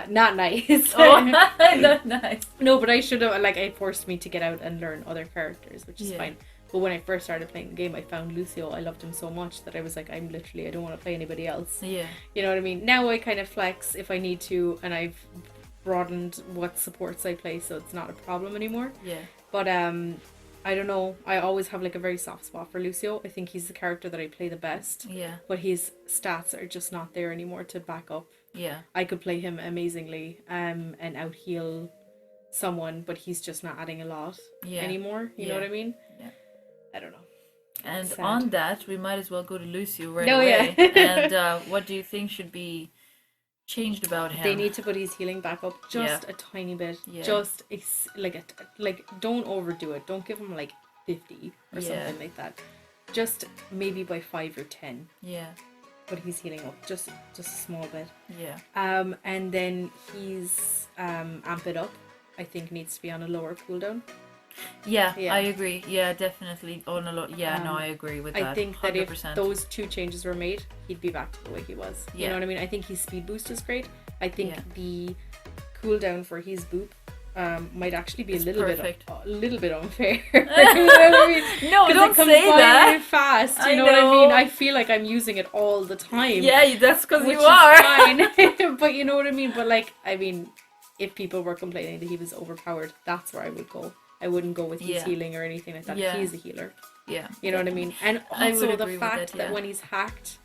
Not nice. Oh, not nice. No, but I should have. Like, it forced me to get out and learn other characters, which is fine. But when I first started playing the game, I found Lucio. I loved him so much that I was like, I don't want to play anybody else. Yeah. You know what I mean? Now I kind of flex if I need to, and I've broadened what supports I play, so it's not a problem anymore. Yeah. But I don't know. I always have like a very soft spot for Lucio. I think he's the character that I play the best. Yeah. But his stats are just not there anymore to back up. Yeah. I could play him amazingly and out heal someone, but he's just not adding a lot anymore. You know what I mean? Yeah. I don't know. And on that, we might as well go to Lucio right away. And what do you think should be changed about him? They need to put his healing back up just a tiny bit. Just don't overdo it. Don't give him like 50 or something like that. Just maybe by 5 or 10. Yeah. But he's healing up just a small bit. Yeah. And then he's amp it up. I think needs to be on a lower cooldown. Yeah, I agree. Yeah, definitely on a lot. Yeah, no, I agree with that. I think 100%. that if those 2 changes were made, he'd be back to the way he was. You know what I mean? I think his speed boost is great. I think the cooldown for his boop might actually be a little bit unfair. You know what I mean? No, don't say that. Really fast. You know what I mean? I feel like I'm using it all the time. Yeah, that's because you are. Fine. But you know what I mean? But like, I mean, if people were complaining that he was overpowered, that's where I would go. I wouldn't go with his healing or anything like that. Yeah. He's a healer. Yeah. You know what I mean? And I would also the agree with fact that, that when he's hacked,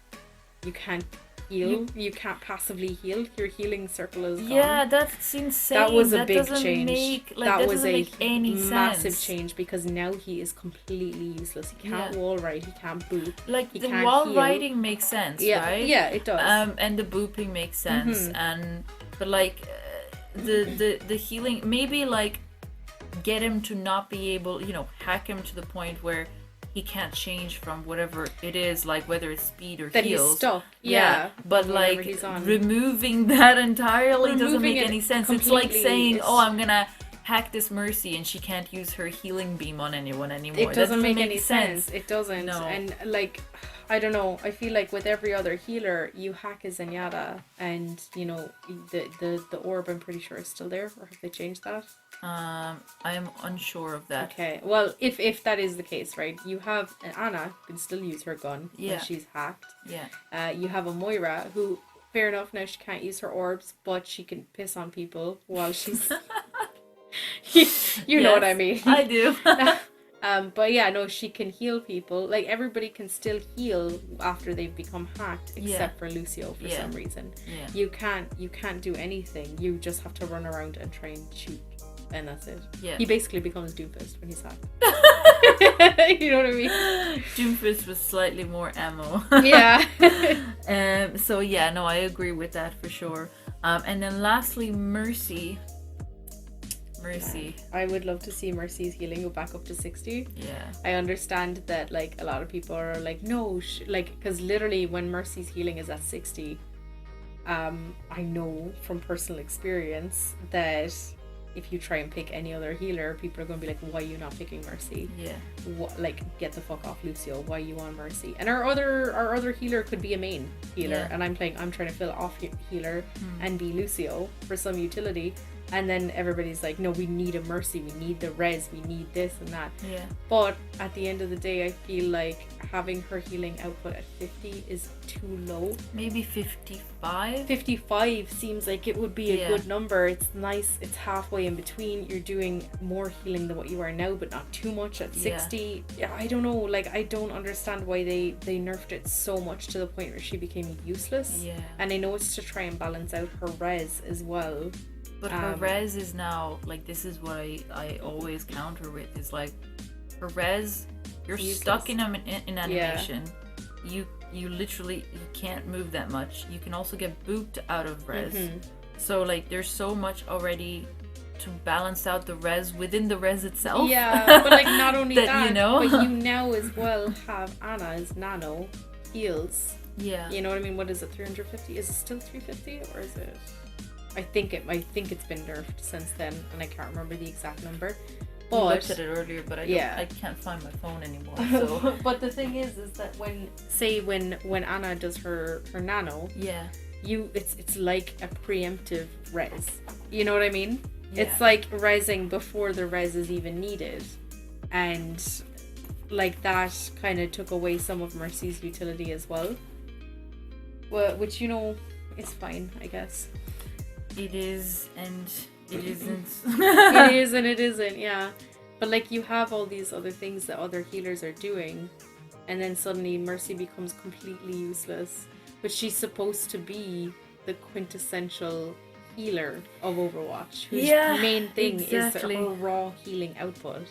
you can't heal. You can't passively heal. Your healing circle is gone. Yeah, that's insane. That was a that big doesn't change. Make, like, that that was doesn't a make any massive sense. change because now he is completely useless. He can't wall ride. He can't boop. Like he the can't wall heal. riding makes sense, right? Yeah, it does. And the booping makes sense, but like the healing, maybe like get him to not be able, hack him to the point where he can't change from whatever it is, like whether it's speed or that heals. He's stuck. Yeah. But like removing that entirely doesn't make any sense. It's like saying, I'm gonna hack this Mercy and she can't use her healing beam on anyone anymore. It doesn't make any sense. It doesn't. No. And like, I don't know. I feel like with every other healer, you hack a Zenyatta, and the orb. I'm pretty sure is still there, or have they changed that? I am unsure of that. Okay. Well, if that is the case, right? You have Anna can still use her gun when she's hacked. Yeah. You have a Moira who, fair enough, now she can't use her orbs, but she can piss on people while she's. you know what I mean. I do. But yeah, no, she can heal people. Like, everybody can still heal after they've become hacked, except for Lucio for some reason. Yeah. You can't do anything. You just have to run around and try and shoot, and that's it. Yeah. He basically becomes Doomfist when he's hacked. You know what I mean? Doomfist with slightly more ammo. Yeah. So yeah, no, I agree with that for sure. And then lastly, Mercy. Yeah, I would love to see Mercy's healing go back up to 60. Yeah. I understand that, like, a lot of people are like, no, because literally when Mercy's healing is at 60, I know from personal experience that if you try and pick any other healer, people are going to be like, why are you not picking Mercy? Yeah. Like, get the fuck off Lucio. Why are you on Mercy? And our other healer could be a main healer, and I'm trying to fill off healer and be Lucio for some utility. And then everybody's like, no, we need a Mercy, we need the res, we need this and that. Yeah. But at the end of the day, I feel like having her healing output at 50 is too low. Maybe 55? 55 seems like it would be a good number. It's nice, it's halfway in between. You're doing more healing than what you are now, but not too much at 60. Yeah, I don't know. Like, I don't understand why they nerfed it so much to the point where she became useless. Yeah. And I know it's to try and balance out her res as well. But her res is now, like, this is what I always counter with, is like, her res, you're stuck in animation. Yeah. You literally, you can't move that much. You can also get booped out of res. So, like, there's so much already to balance out the res within the res itself. Yeah, but, like, not only that, you know? but you now as well have Anna's nano heals. Yeah. You know what I mean? What is it, 350? Is it still 350, or is it... I think it's been nerfed since then, and I can't remember the exact number. But I looked at it earlier, but I can't find my phone anymore. So. But the thing is that when Anna does her nano, it's like a preemptive res. You know what I mean? Yeah. It's like resing before the res is even needed, and like that kind of took away some of Mercy's utility as well. Well, which is fine, I guess. It is and it isn't. It is and it isn't, yeah. But like, you have all these other things that other healers are doing, and then suddenly Mercy becomes completely useless. But she's supposed to be the quintessential healer of Overwatch, whose main thing is her raw healing output,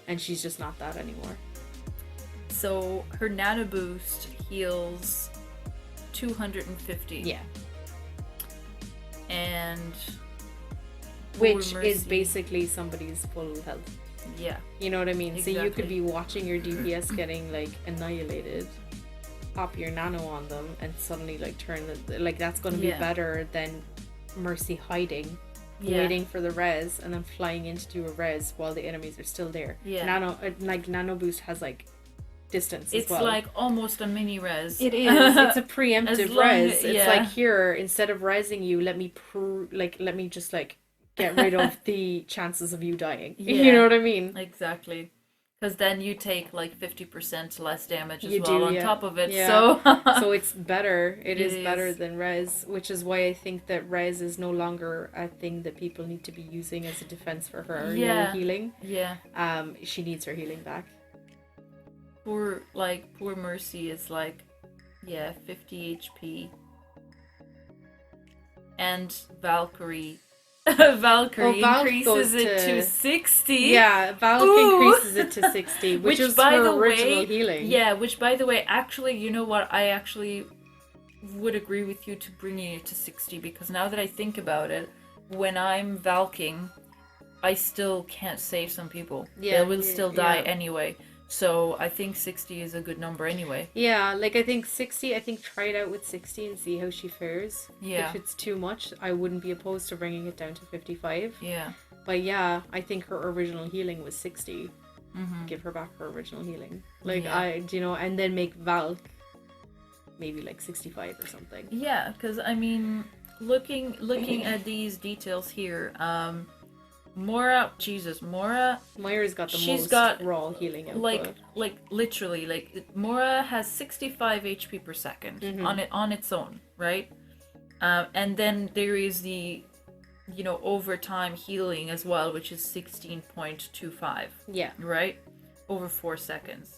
and she's just not that anymore. So her nano boost heals 250. Yeah. And which is basically somebody's full health. Yeah. You know what I mean? Exactly. So you could be watching your DPS getting like annihilated, pop your nano on them, and suddenly like turn that's going to be better than Mercy hiding, waiting for the res, and then flying in to do a res while the enemies are still there. Yeah. Nano boost has like distance as well. It's like almost a mini res. It is. It's a preemptive res. It's like, here, instead of resing you, let me just like get rid of the chances of you dying. You know what I mean? Exactly. Because then you take like 50% less damage as well on top of it. Yeah. So so it's better. It is better than res, which is why I think that res is no longer a thing that people need to be using as a defense for her healing. Yeah. She needs her healing back. Poor Mercy is like 50 HP. And Valkyrie increases it to 60. Yeah, Valkyrie increases it to 60, which is by her original healing. Yeah, which by the way, actually, you know what? I actually would agree with you to bringing it to 60, because now that I think about it, when I'm Valking, I still can't save some people. They will still die anyway. So I think 60 is a good number anyway. Yeah, like I think 60, try it out with 60 and see how she fares. Yeah. If it's too much, I wouldn't be opposed to bringing it down to 55. Yeah. But yeah, I think her original healing was 60. Mm-hmm. Give her back her original healing. Like, and then make Valk maybe like 65 or something. Yeah, because I mean, looking at these details here, Moira's got the most raw healing output. Like literally, like Moira has 65 HP per second on its own, right? And then there is the overtime healing as well, which is 16.25. Yeah. Right? Over 4 seconds.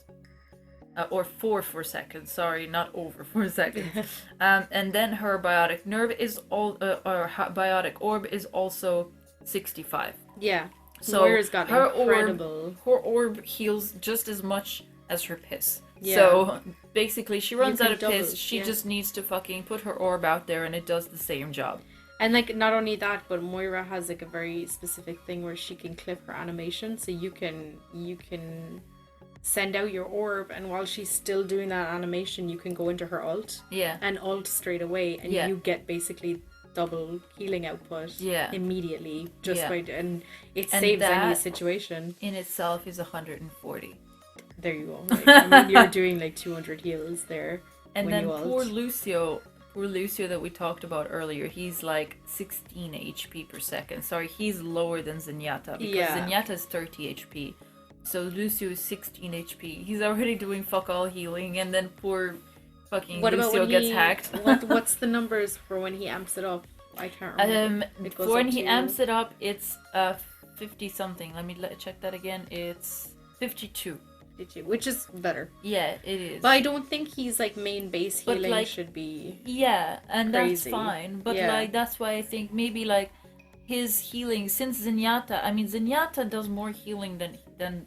Or 4 seconds, sorry, not over 4 seconds. And then her biotic nerve is biotic orb is also 65. Yeah. So Moira's got incredible. Her orb heals just as much as her piss. Yeah. So basically, she runs out of piss. She just needs to fucking put her orb out there, and it does the same job. And like not only that, but Moira has like a very specific thing where she can clip her animation, so you can send out your orb, and while she's still doing that animation, you can go into her ult. Yeah. And ult straight away, and you get basically double healing output immediately and it saves any situation. In itself is 140. There you go. Like, I mean, you're doing like 200 heals there. And then poor Lucio that we talked about earlier, he's like 16 HP per second. Sorry, he's lower than Zenyatta because Zenyatta is 30 HP. So Lucio is 16 HP. He's already doing fuck all healing, and then poor fucking Lucio gets hacked. What's the numbers for when he amps it up? I can't remember. For when he amps it up, it's 50 something. Let me check that again. It's 52. Which is better. Yeah, it is. But I don't think he's like main base healing should be. Yeah, and crazy. That's fine. But like that's why I think maybe like his healing, since Zenyatta does more healing than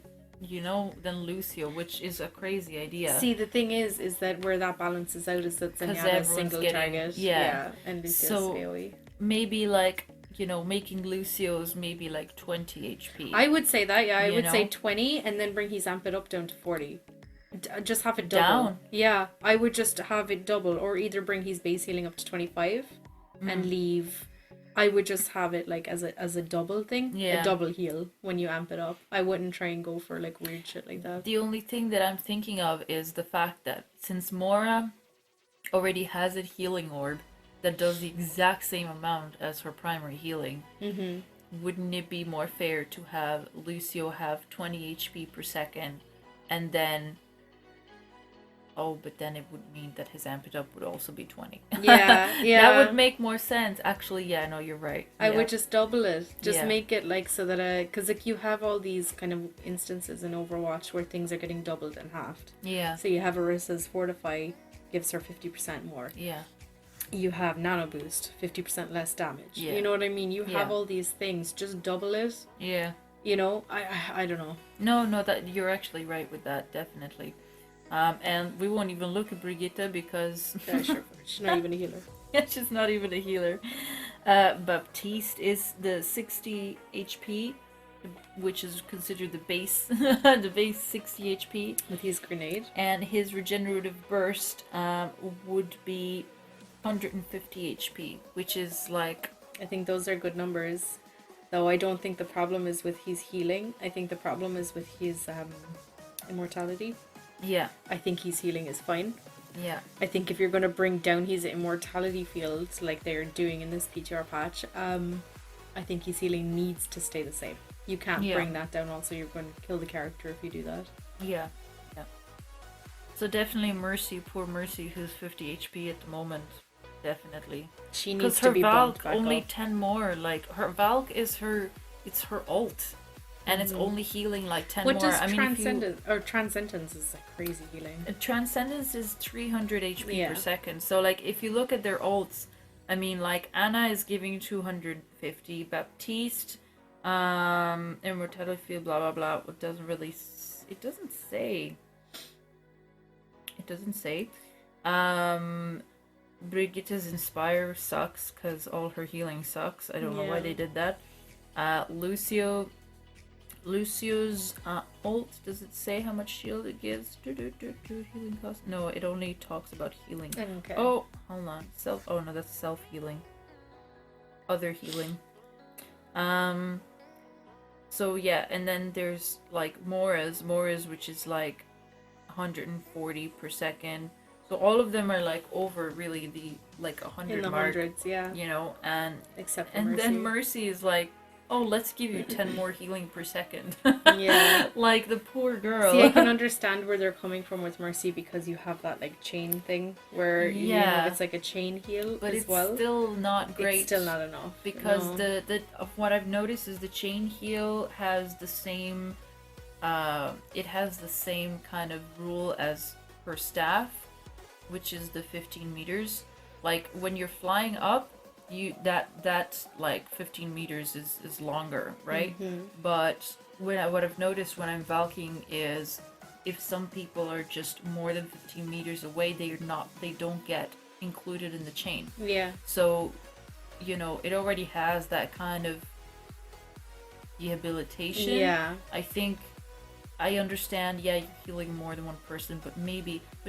Lucio, which is a crazy idea. See, the thing is that where that balances out is that Zenyatta is single target. Yeah, and Lucio's AoE. Maybe like, making Lucio's maybe like 20 HP. I would say that, yeah. I would say 20 and then bring his amp it up down to 40. Just have it double. Down. Yeah, I would just have it double, or either bring his base healing up to 25 and leave. I would just have it like as a double thing, a double heal when you amp it up. I wouldn't try and go for like weird shit like that. The only thing that I'm thinking of is the fact that since Moira already has a healing orb that does the exact same amount as her primary healing, wouldn't it be more fair to have Lucio have 20 HP per second, and then but then it would mean that his amp it up would also be 20. Yeah. That would make more sense. Actually, yeah, no, you're right. I would just double it. Just make it like so that because like you have all these kind of instances in Overwatch where things are getting doubled and halved. Yeah. So you have Orissa's Fortify gives her 50% more. Yeah. You have Nano Boost, 50% less damage. Yeah. You know what I mean? You have all these things. Just double it. Yeah. I don't know. No, that you're actually right with that, definitely. And we won't even look at Brigitte because she's not even a healer. Yeah, she's not even a healer. Baptiste is the 60 HP, which is considered the base, the base 60 HP with his grenade, and his regenerative burst would be 150 HP, which is like. I think those are good numbers, though. I don't think the problem is with his healing. I think the problem is with his immortality. Yeah. I think his healing is fine. Yeah. I think if you're going to bring down his immortality field like they're doing in this PTR patch, I think his healing needs to stay the same. you can't bring that down. Also, you're going to kill the character if you do that. Yeah. So definitely Mercy, poor Mercy, who's 50 HP at the moment. Definitely. She needs to be bumped back only up. 10 more. Like, her Valk is her ult. And it's only healing like 10 more. What does Transcendence is like crazy healing. Transcendence is 300 HP per second. So like if you look at their ults, I mean like Anna is giving 250, Baptiste, Immortality Field, blah blah blah. It doesn't say. Brigitte's Inspire sucks because all her healing sucks. I don't know why they did that. Lucio's ult, does it say how much shield it gives? Healing cost? No, it only talks about healing. Okay. Oh, hold on. Oh no, that's self-healing. Other healing. So yeah, and then there's like Mora's, which is like 140 per second. So all of them are like over really the like 100 in the mark, hundreds, yeah. You know, and except for Mercy. Then Mercy is like, oh, let's give you 10 more healing per second. Yeah. Like the poor girl. See, I can understand where they're coming from with Mercy because you have that like chain thing where you know it's like a chain heal but as well. But it's still not great. It's still not enough. Because the of what I've noticed is the chain heal has the same it has the same kind of rule as her staff, which is the 15 meters. Like when you're flying up, that like 15 meters is longer, right? Mm-hmm. But what I've noticed when I'm valking is if some people are just more than 15 meters away, they don't get included in the chain. Yeah. So, you know, it already has that kind of rehabilitation. Yeah. I think I understand, you're healing more than one person, but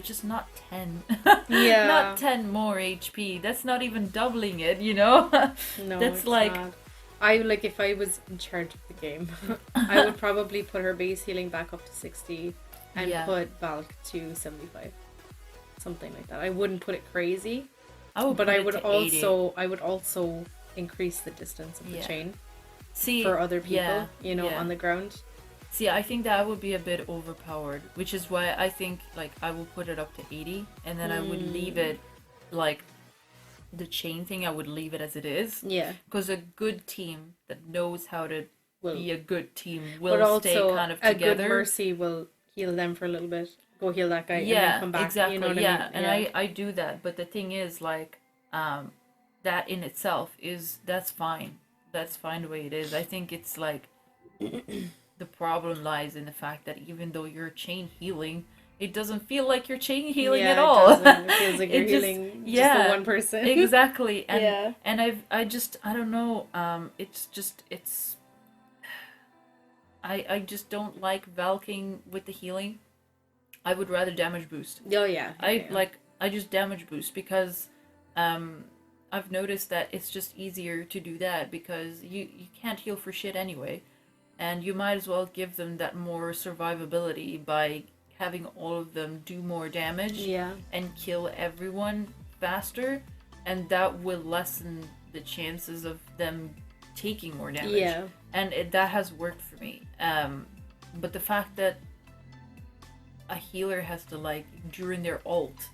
just not 10. Yeah. Not 10 more HP. That's not even doubling it, you know? No, that's it's like... not. If I was in charge of the game, I would probably put her base healing back up to 60 and put Valk to 75. Something like that. I wouldn't put it crazy. I would also increase the distance of the chain for other people, on the ground. See, I think that would be a bit overpowered, which is why I think, like, I will put it up to 80, and then I would leave it, like, the chain thing, I would leave it as it is. Yeah. Because a good team that knows how to be a good team will stay kind of together. A good Mercy will heal them for a little bit. Go heal that guy and then come back. Exactly. You know what I mean? And I do that, but the thing is, like, that in itself that's fine. That's fine the way it is. I think it's, like... The problem lies in the fact that even though you're chain healing, it doesn't feel like you're chain healing at all. It doesn't. It feels like you're healing just for one person. Exactly. And and I don't know. I just don't like valking with the healing. I would rather damage boost. Oh yeah. I just damage boost because I've noticed that it's just easier to do that because you can't heal for shit anyway. And you might as well give them that more survivability by having all of them do more damage and kill everyone faster, and that will lessen the chances of them taking more damage. Yeah. And that has worked for me. But the fact that a healer has to, like, during their ult,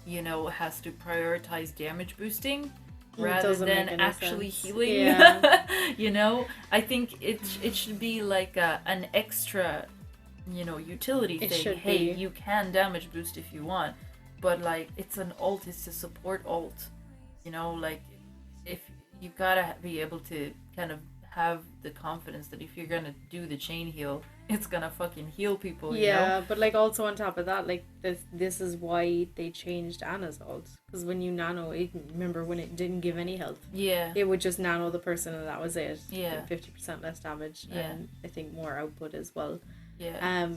has to prioritize damage boosting rather than actually healing. Yeah. I think it should be like an extra, utility thing. Hey, you can damage boost if you want, but like it's an ult, it's a support ult. Like if you gotta be able to kind of have the confidence that if you're gonna do the chain heal, it's gonna fucking heal people. You know? But like also on top of that, like this is why they changed Anna's ult, because when you nano, remember when it didn't give any health? Yeah, it would just nano the person and that was it. Yeah, 50% less damage and I think more output as well. Yeah.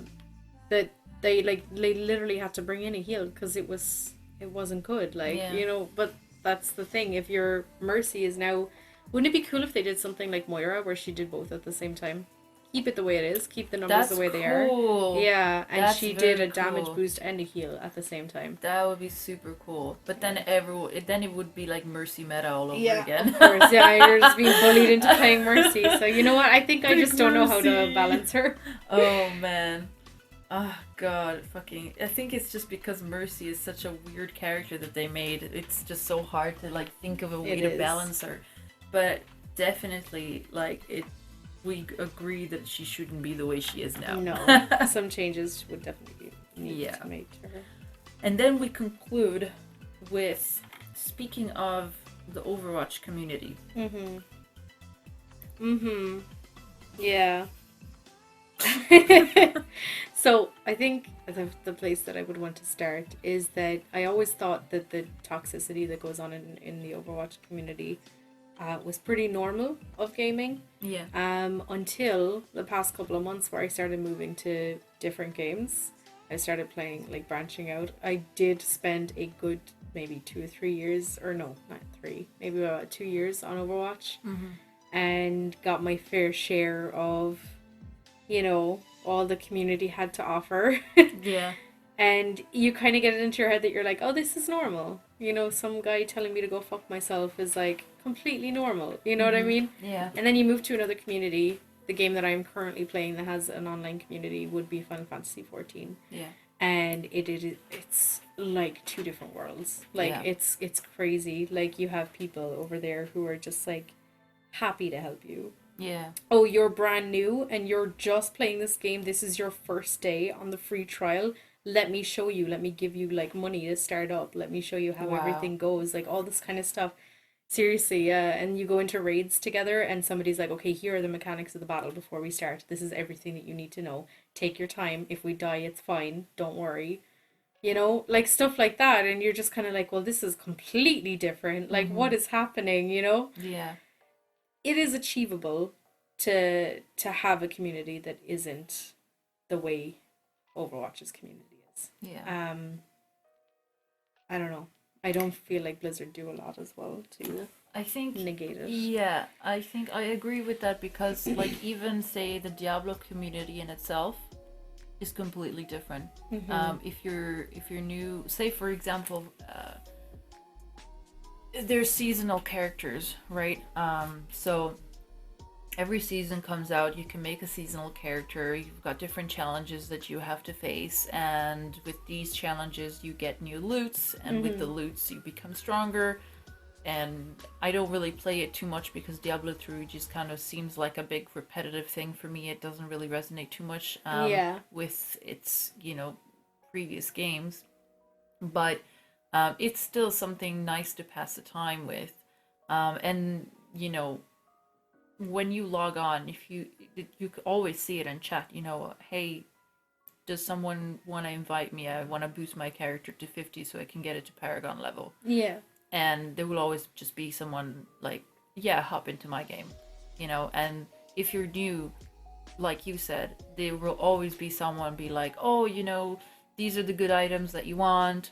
That they literally had to bring in a heal because it wasn't good. But that's the thing. If your Mercy is now, wouldn't it be cool if they did something like Moira where she did both at the same time? keep it the way it is, keep the numbers That's the way they cool. are. Yeah, and That's she did very a damage cool. boost and a heal at the same time. That would be super cool. But then then it would be like Mercy meta all over Yeah, again. of course. Yeah, you're just being bullied into playing Mercy. So you know what? I think I Big just don't know how to Mercy. balance her. Oh man. Oh god, fucking. I think it's just because Mercy is such a weird character that they made. It's just so hard to like think of a way It to is. balance her. But definitely, like it. We agree that she shouldn't be the way she is now. No, some changes would definitely need to make to her. And then we conclude with speaking of the Overwatch community. Yeah. So I think the place that I would want to start is that I always thought that the toxicity that goes on in the Overwatch community was pretty normal of gaming. Yeah. Until the past couple of months where I started moving to different games. I started playing, like, branching out. I did spend a good maybe 2 or 3 years, or no, not 3, maybe about 2 years on Overwatch. And got my fair share of, you know, all the community had to offer. Yeah. And you kind of get it into your head that you're like, oh, this is normal. You know, some guy telling me to go fuck myself is, like, completely normal. You know what I mean? Yeah. And then you move to another community. The game that I'm currently playing that has an online community would be Final Fantasy 14. Yeah. And it's like 2 different worlds. Like, it's crazy. Like, you have people over there who are just, like, happy to help you. Yeah. Oh, you're brand new and you're just playing this game. This is your first day on the free trial. Let me show you. Let me give you, like, money to start up. Let me show you how everything goes. Like, all this kind of stuff. Seriously, yeah. And you go into raids together and somebody's like, okay, here are the mechanics of the battle before we start. This is everything that you need to know. Take your time. If we die, it's fine. Don't worry. You know, like, stuff like that. And you're just kind of like, well, this is completely different. Like, what is happening, you know? Yeah. It is achievable to have a community that isn't the way Overwatch's community is. Yeah. I don't know. I don't feel like Blizzard do a lot as well to negate it. Yeah, I think I agree with that because, like, even say the Diablo community in itself is completely different. If you're new, say for example, there's seasonal characters, right? So every season comes out, you can make a seasonal character. You've got different challenges that you have to face, and with these challenges you get new loots, and with the loots you become stronger. And I don't really play it too much because Diablo 3 just kind of seems like a big repetitive thing for me. It doesn't really resonate too much with its, you know, previous games, but it's still something nice to pass the time with. And you know, when you log on, if you can always see it in chat, you know, hey, does someone want to invite me? I want to boost my character to 50 so I can get it to Paragon level. Yeah. And there will always just be someone like, yeah, hop into my game, you know. And if you're new, like you said, there will always be someone be like, oh, you know, these are the good items that you want.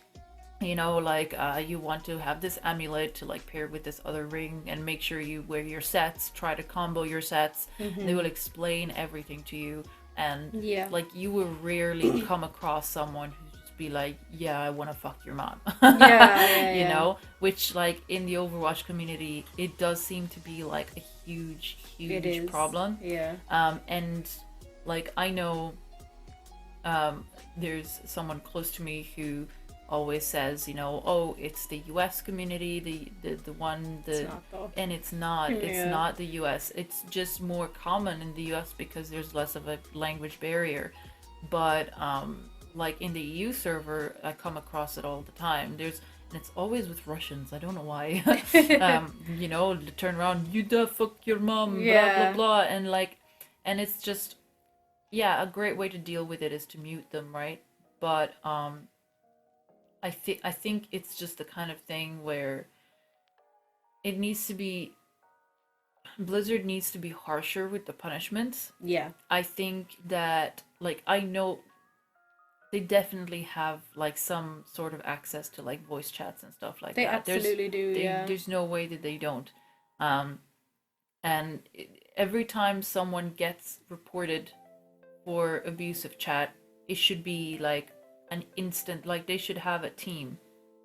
You know, like, you want to have this amulet to, like, pair with this other ring, and make sure you wear your sets, try to combo your sets. They will explain everything to you, and, like, you will rarely come across someone who just be like, yeah, I want to fuck your mom. You know? Which, like, in the Overwatch community, it does seem to be, like, a huge problem. Yeah. And, like, I know there's someone close to me who always says, you know, oh, it's the US community, the one, it's not, though. and it's not. It's not the US. It's just more common in the US because there's less of a language barrier. But like in the EU server, I come across it all the time. And it's always with Russians. I don't know why. You know, to turn around, you da fuck your mom, blah blah blah, and it's just, yeah, a great way to deal with it is to mute them, right? But I think it's just the kind of thing where it needs to be, Blizzard needs to be harsher with the punishments. Yeah. I think that, like, I know they definitely have, like, some sort of access to, like, voice chats and stuff like that. They absolutely do, There's no way that they don't. And every time someone gets reported for abusive chat, it should be like an instant, like they should have a team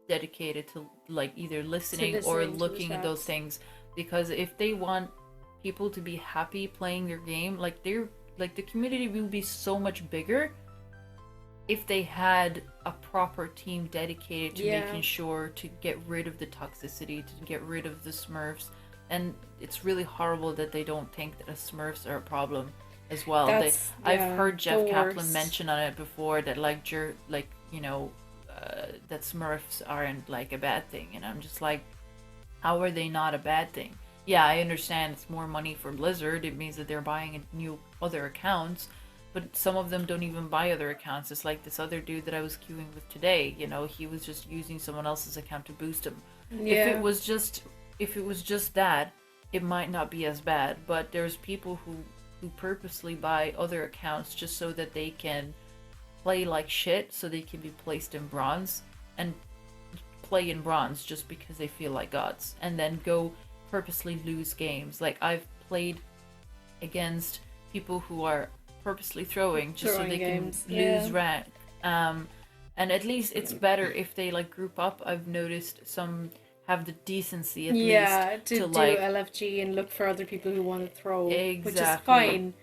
dedicated to like either listening or looking at those things, because if they want people to be happy playing their game, like the community will be so much bigger if they had a proper team dedicated to making sure to get rid of the toxicity, to get rid of the Smurfs. And it's really horrible that they don't think that the Smurfs are a problem as well. I've heard Jeff Kaplan mention on it before that that Smurfs aren't like a bad thing, and I'm just like, how are they not a bad thing? Yeah, I understand it's more money for Blizzard. It means that they're buying new other accounts, but some of them don't even buy other accounts. It's like this other dude that I was queuing with today. He was just using someone else's account to boost him. Yeah. If it was just that, it might not be as bad. But there's people who purposely buy other accounts just so that they can play like shit, so they can be placed in bronze and play in bronze just because they feel like gods, and then go purposely lose games. Like I've played against people who are purposely throwing just so they can lose rank. And at least it's better if they like group up. I've noticed some have the decency at least to do like LFG and look for other people who want to throw, exactly. Which is fine.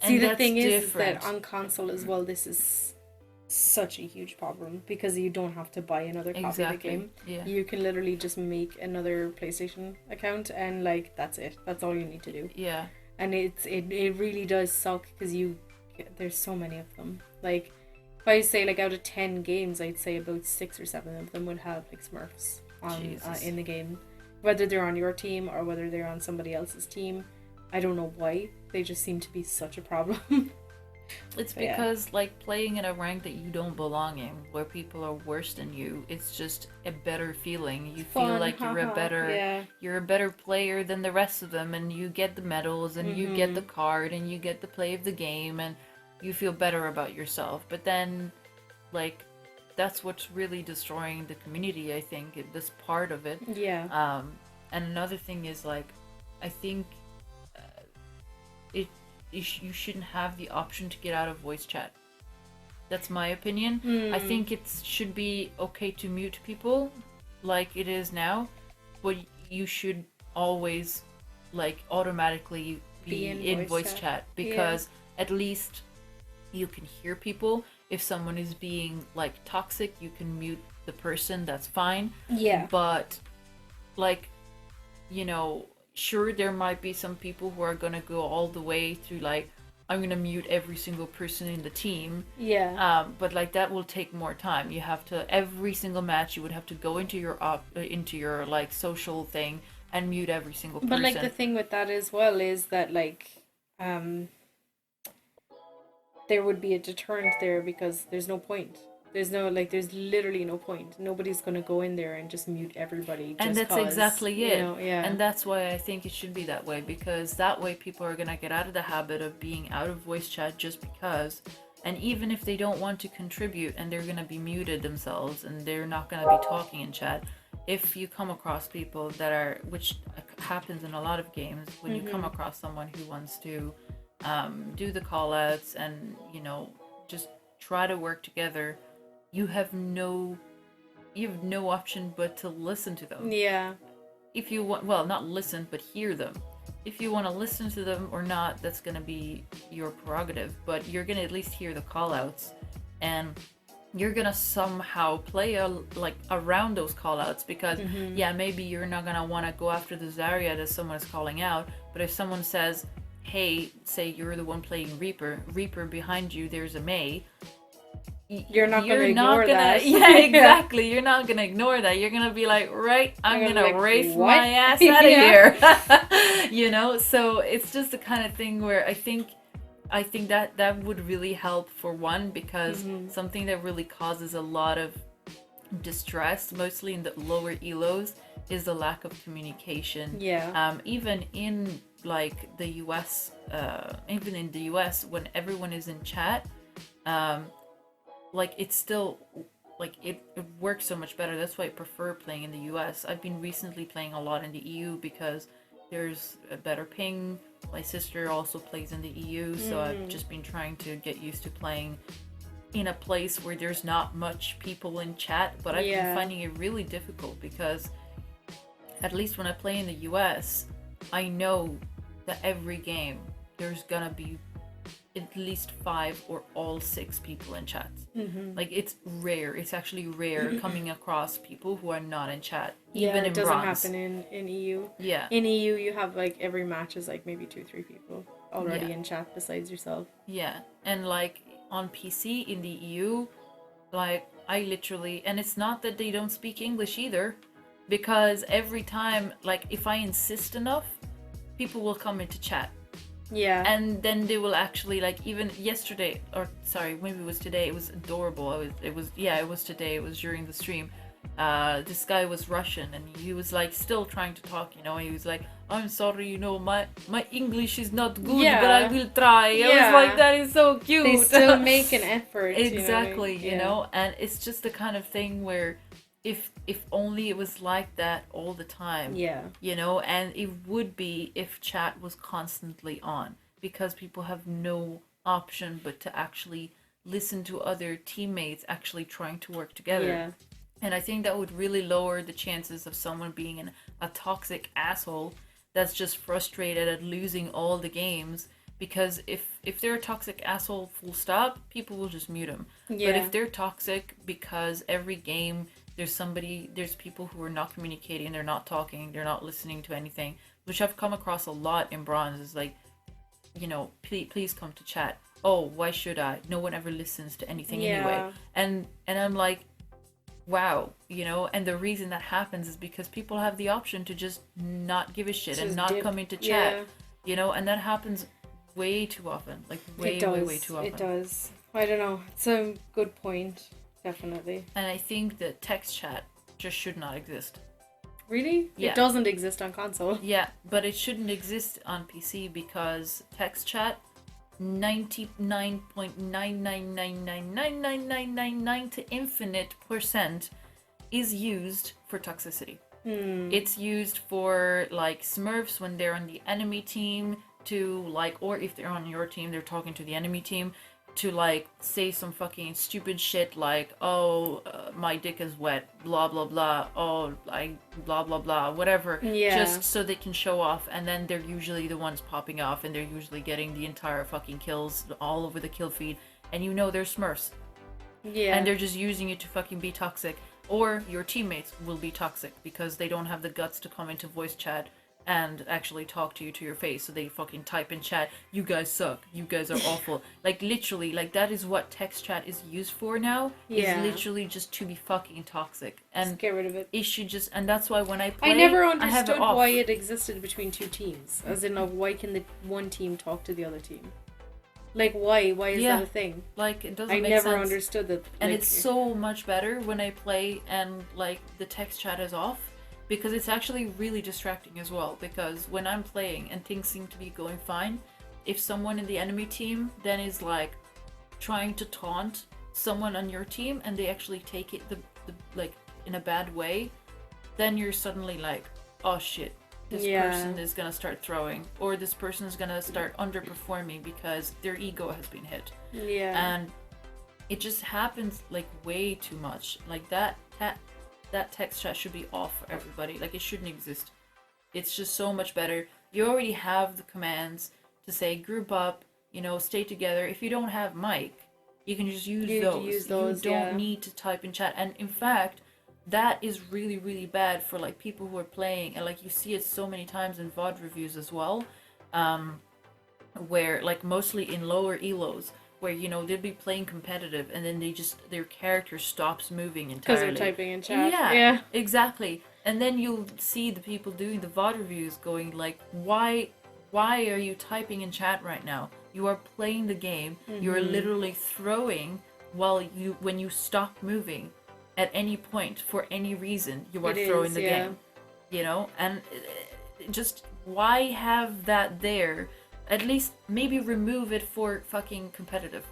See, and the thing is that on console as well, this is such a huge problem because you don't have to buy another copy of the game. Yeah. You can literally just make another PlayStation account and like that's it. That's all you need to do. Yeah. And it really does suck because there's so many of them. Like if I say like out of 10 games, I'd say about 6 or 7 of them would have like Smurfs on in the game, whether they're on your team or whether they're on somebody else's team. I don't know why. They just seem to be such a problem. It's because like playing in a rank that you don't belong in, where people are worse than you, it's just a better feeling. You feel like you're a better player than the rest of them, and you get the medals and you get the card and you get the play of the game and you feel better about yourself. But then like that's what's really destroying the community, I think, this part of it. Yeah. And another thing is like I think you shouldn't have the option to get out of voice chat. That's my opinion. I think it should be okay to mute people like it is now, but you should always like automatically be in voice chat because at least you can hear people. If someone is being like toxic, you can mute the person, that's fine. Yeah. But like, sure, there might be some people who are gonna go all the way through like, I'm gonna mute every single person in the team. Yeah. But like that will take more time. You have to every single match you would have to go into your like social thing and mute every single person. But like the thing with that as well is that like there would be a deterrent there because there's no point. There's literally no point. Nobody's going to go in there and just mute everybody. And that's exactly it. And that's why I think it should be that way, because that way people are going to get out of the habit of being out of voice chat just because. And even if they don't want to contribute and they're going to be muted themselves and they're not going to be talking in chat, if you come across people that are, which happens in a lot of games, when you come across someone who wants to do the call outs and, just try to work together, you have no option but to listen to them. Yeah. If you want, well, not listen, but hear them. If you want to listen to them or not, that's going to be your prerogative, but you're going to at least hear the call outs and you're going to somehow play around those call outs because maybe you're not going to want to go after the Zarya that someone is calling out, but if someone says, hey, say you're the one playing Reaper behind you, there's a Mei, you're not gonna ignore that. Yeah, exactly. You're not gonna ignor that. You're gonna be like, right, I'm gonna like, race my ass out of here. So it's just the kind of thing where I think that would really help, for one, because something that really causes a lot of distress, mostly in the lower elos, is the lack of communication. Yeah. Even in like the US, when everyone is in chat, like it's still like it works so much better. That's why I prefer playing in the US. I've been recently playing a lot in the EU because there's a better ping. My sister also plays in the EU, so I've just been trying to get used to playing in a place where there's not much people in chat, but I've been finding it really difficult because at least when I play in the US, I know that every game there's gonna be at least 5 or all 6 people in chat. Like, it's rare. It's actually rare coming across people who are not in chat, even in bronze. It doesn't happen in EU. Yeah. In EU, you have, like, every match is, like, maybe 2-3 people already in chat besides yourself. Yeah. And, like, on PC in the EU, like, I literally... And it's not that they don't speak English either, because every time, like, if I insist enough, people will come into chat. Yeah. And then they will actually, like, even yesterday, or sorry, maybe it was today, it was adorable. It was today, it was during the stream. This guy was Russian, and he was, like, still trying to talk, you know. He was like, I'm sorry, you know, my English is not good, but I will try. I was like, that is so cute. They still make an effort. Exactly, you know, and it's just the kind of thing where if only it was like that all the time. Yeah. You know, and it would be if chat was constantly on, because people have no option but to actually listen to other teammates actually trying to work together. Yeah. And I think that would really lower the chances of someone being a toxic asshole that's just frustrated at losing all the games. Because if they're a toxic asshole full stop, people will just mute them. Yeah. But if they're toxic because every game there's people who are not communicating, they're not talking, they're not listening to anything, which I've come across a lot in bronze, is like, you know, please come to chat. Oh, why should I? No one ever listens to anything anyway. And I'm like, wow, you know, and the reason that happens is because people have the option to just not give a shit and not come into chat, you know, and that happens way too often, like way too often. It does. I don't know. It's a good point. Definitely. And I think that text chat just should not exist. Really? Yeah. It doesn't exist on console. Yeah, but it shouldn't exist on PC because text chat, 99.999999999 to infinite % is used for toxicity. It's used for, like, Smurfs when they're on the enemy team to, like, or if they're on your team, they're talking to the enemy team, to, like, say some fucking stupid shit like, oh, my dick is wet, blah blah blah, oh, I blah blah blah, whatever, just so they can show off. And then they're usually the ones popping off, and they're usually getting the entire fucking kills all over the kill feed, and you know they're Smurfs, and they're just using it to fucking be toxic. Or your teammates will be toxic because they don't have the guts to come into voice chat and actually talk to you to your face, so they fucking type in chat, you guys suck, you guys are awful. Like, literally, like, that is what text chat is used for now. Is literally just to be fucking toxic, and just get rid of it. It should just, and that's why when I play, I never understood why it existed between two teams, as in, why can the one team talk to the other team? Like, why is that a thing? Like, it doesn't make sense. I never understood that. And it's so much better when I play and, like, the text chat is off, because it's actually really distracting as well. Because when I'm playing and things seem to be going fine, if someone in the enemy team then is, like, trying to taunt someone on your team and they actually take it the like in a bad way, then you're suddenly like, oh shit, this person is gonna start throwing, or this person is gonna start underperforming because their ego has been hit. And it just happens, like, way too much. Like, that text chat should be off for everybody. Like, it shouldn't exist. It's just so much better. You already have the commands to say group up, you know, stay together. If you don't have mic, you can just use those. You don't need to type in chat. And in fact, that is really, really bad for, like, people who are playing, and, like, you see it so many times in VOD reviews as well, where, like, mostly in lower elos, where, you know, they'll be playing competitive and then their character stops moving entirely. Because they're typing in chat. Yeah, exactly. And then you'll see the people doing the VOD reviews going, like, why are you typing in chat right now? You are playing the game. You are literally throwing when you stop moving at any point for any reason, you are throwing the game. You know? And just, why have that there? At least maybe remove it for fucking competitive.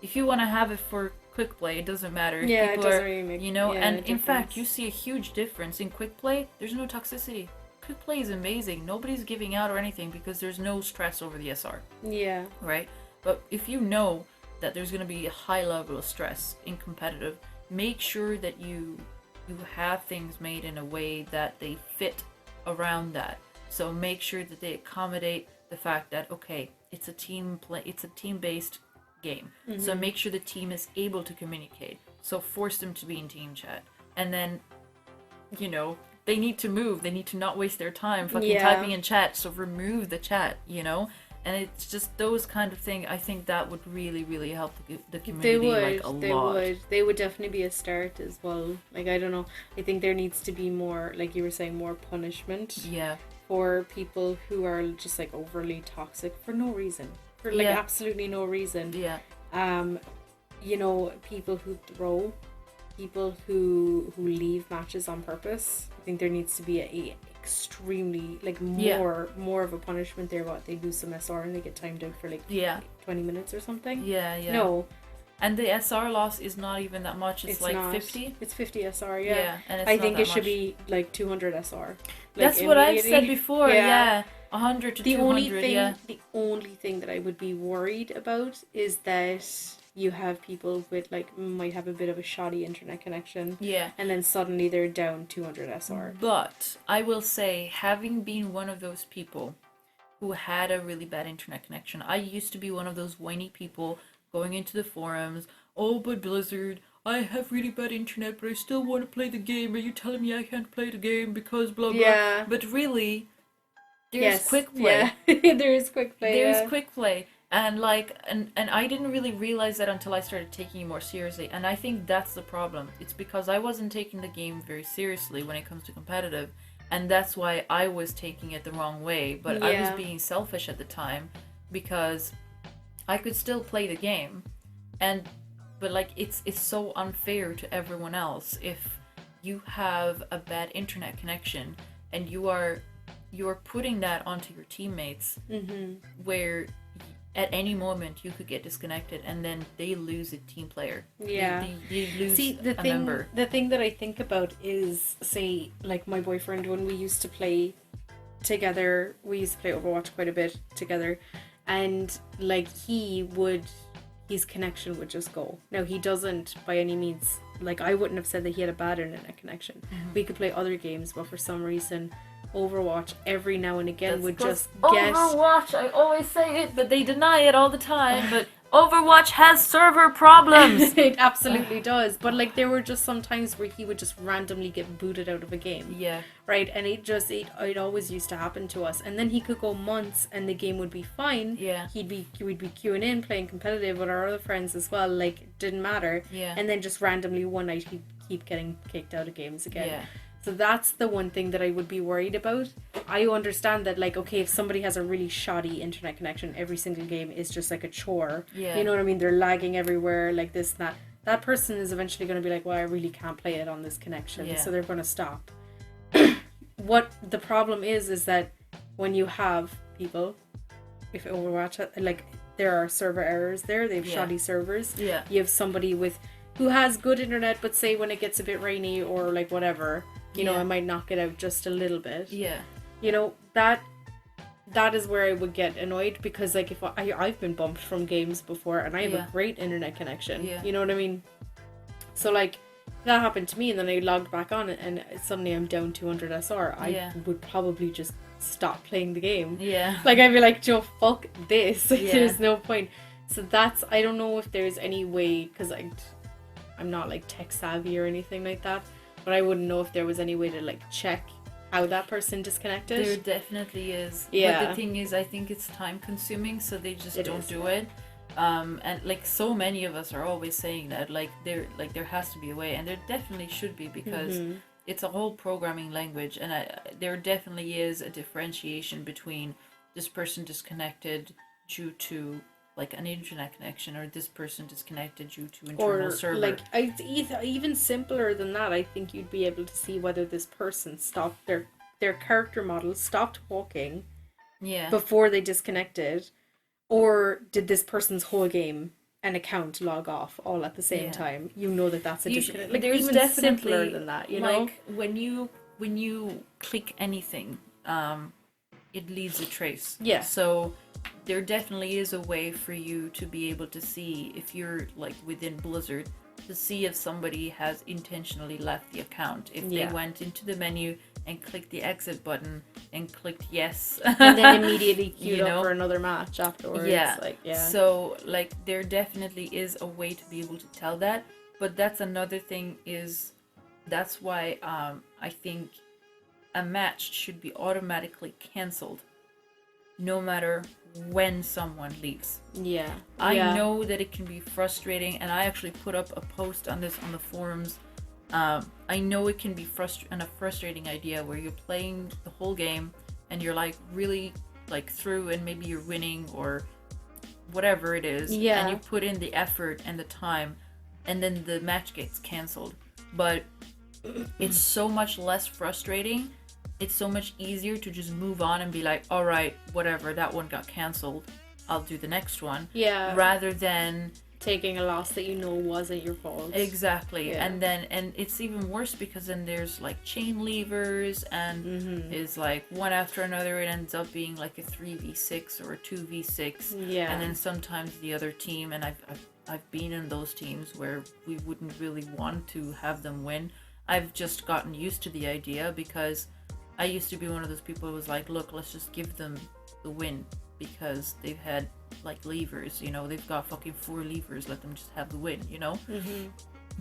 If you want to have it for quick play, it doesn't matter. Yeah, it doesn't really make, you know, and in fact, you see a huge difference in quick play. There's no toxicity. quick play is amazing. Nobody's giving out or anything because there's no stress over the SR. Yeah. Right? But if you know that there's going to be a high level of stress in competitive, make sure that you have things made in a way that they fit around that. So make sure that they accommodate the fact that, okay, it's a team-based game. So make sure the team is able to communicate. So force them to be in team chat. And then, you know, they need to move. They need to not waste their time fucking typing in chat. So remove the chat, you know? And it's just those kind of things. I think that would really, really help the community a lot. They would definitely be a start as well. Like, I don't know. I think there needs to be more, like you were saying, more punishment. Yeah. For people who are just like overly toxic for no reason. For like absolutely no reason. Yeah. You know, people who throw, people who leave matches on purpose. I think there needs to be a extremely like more of a punishment there. What, they lose some SR and they get timed out for like 20 minutes or something. No, and the SR loss is not even that much. It's like not. 50. It's 50 SR. And I think it should be like 200 SR. Like, that's what I've said before. 100 to 200. The only thing that I would be worried about is that you have people with like might have a bit of a shoddy internet connection. And then suddenly they're down 200 SR. But I will say, having been one of those people who had a really bad internet connection, I used to be one of those whiny people going into the forums, oh, but Blizzard, I have really bad internet, but I still want to play the game. Are you telling me I can't play the game because blah blah? But really, there's quick play. There is quick play. There's quick play. And like, and I didn't really realize that until I started taking it more seriously. And I think that's the problem. It's because I wasn't taking the game very seriously when it comes to competitive. And that's why I was taking it the wrong way. But I was being selfish at the time because I could still play the game. But like, it's so unfair to everyone else if you have a bad internet connection and you're putting that onto your teammates where at any moment you could get disconnected and then they lose a team player. They lose a member. The thing that I think about is, say, like my boyfriend, when we used to play together, we used to play Overwatch quite a bit together, and like his connection would just go. Now, he doesn't by any means, like I wouldn't have said that he had a bad internet connection. We could play other games, but for some reason Overwatch every now and again would just get... Overwatch, I always say it, but they deny it all the time, but Overwatch has server problems! It absolutely does, but like there were just some times where he would just randomly get booted out of a game. Right, and it always used to happen to us, and then he could go months and the game would be fine. We'd be queuing in, playing competitive with our other friends as well, like it didn't matter. And then just randomly one night he'd keep getting kicked out of games again. So that's the one thing that I would be worried about. I understand that, like, okay, if somebody has a really shoddy internet connection, every single game is just like a chore. You know what I mean? They're lagging everywhere, like this and that. That person is eventually going to be like, well, I really can't play it on this connection. So they're going to stop. What the problem is that when you have people, if Overwatch, like, there are server errors there, they have shoddy servers. You have somebody who has good internet, but say when it gets a bit rainy or like whatever, you know, I might knock it out just a little bit. You know, that is where I would get annoyed, because like if I've been bumped from games before and I have a great internet connection. You know what I mean? So like that happened to me, and then I logged back on and suddenly I'm down 200 SR. I would probably just stop playing the game. Like I'd be like, Joe, fuck this. There's no point. So that's, I don't know if there's any way, because I'm not like tech savvy or anything like that, but I wouldn't know if there was any way to like check how that person disconnected. There definitely is. But the thing is, I think it's time consuming, so they just don't do it. And like so many of us are always saying that there has to be a way, and there definitely should be, because it's a whole programming language, and there definitely is a differentiation between this person disconnected due to like an internet connection, or this person disconnected due to internal server. Like even simpler than that, I think you'd be able to see whether this person stopped their character model stopped walking before they disconnected, or did this person's whole game and account log off all at the same time. You know that's a disconnect. Like, there's even definitely simpler than that, you know? Like when you click anything, it leaves a trace. Yeah. So there definitely is a way for you to be able to see if you're like within Blizzard, to see if somebody has intentionally left the account. If they went into the menu and clicked the exit button and clicked yes. And then immediately queued up for another match afterwards. Yeah. Like, yeah. So like there definitely is a way to be able to tell that. But that's another thing is that's why I think a match should be automatically cancelled no matter when someone leaves. Yeah. I know that it can be frustrating, and I actually put up a post on this on the forums. I know it can be a frustrating idea where you're playing the whole game and you're like really like through, and maybe you're winning or whatever it is, and you put in the effort and the time, and then the match gets cancelled. But it's so much less frustrating. It's so much easier to just move on and be like, all right, whatever, that one got cancelled, I'll do the next one. Yeah. Rather than taking a loss that you know wasn't your fault. Exactly. Yeah. And it's even worse because then there's like chain levers, and is like one after another. It ends up being like a 3v6 or a 2v6. Yeah. And then sometimes the other team, and I've been in those teams where we wouldn't really want to have them win. I've just gotten used to the idea because I used to be one of those people who was like, look, let's just give them the win because they've had like levers, you know, they've got fucking 4 levers, let them just have the win, you know.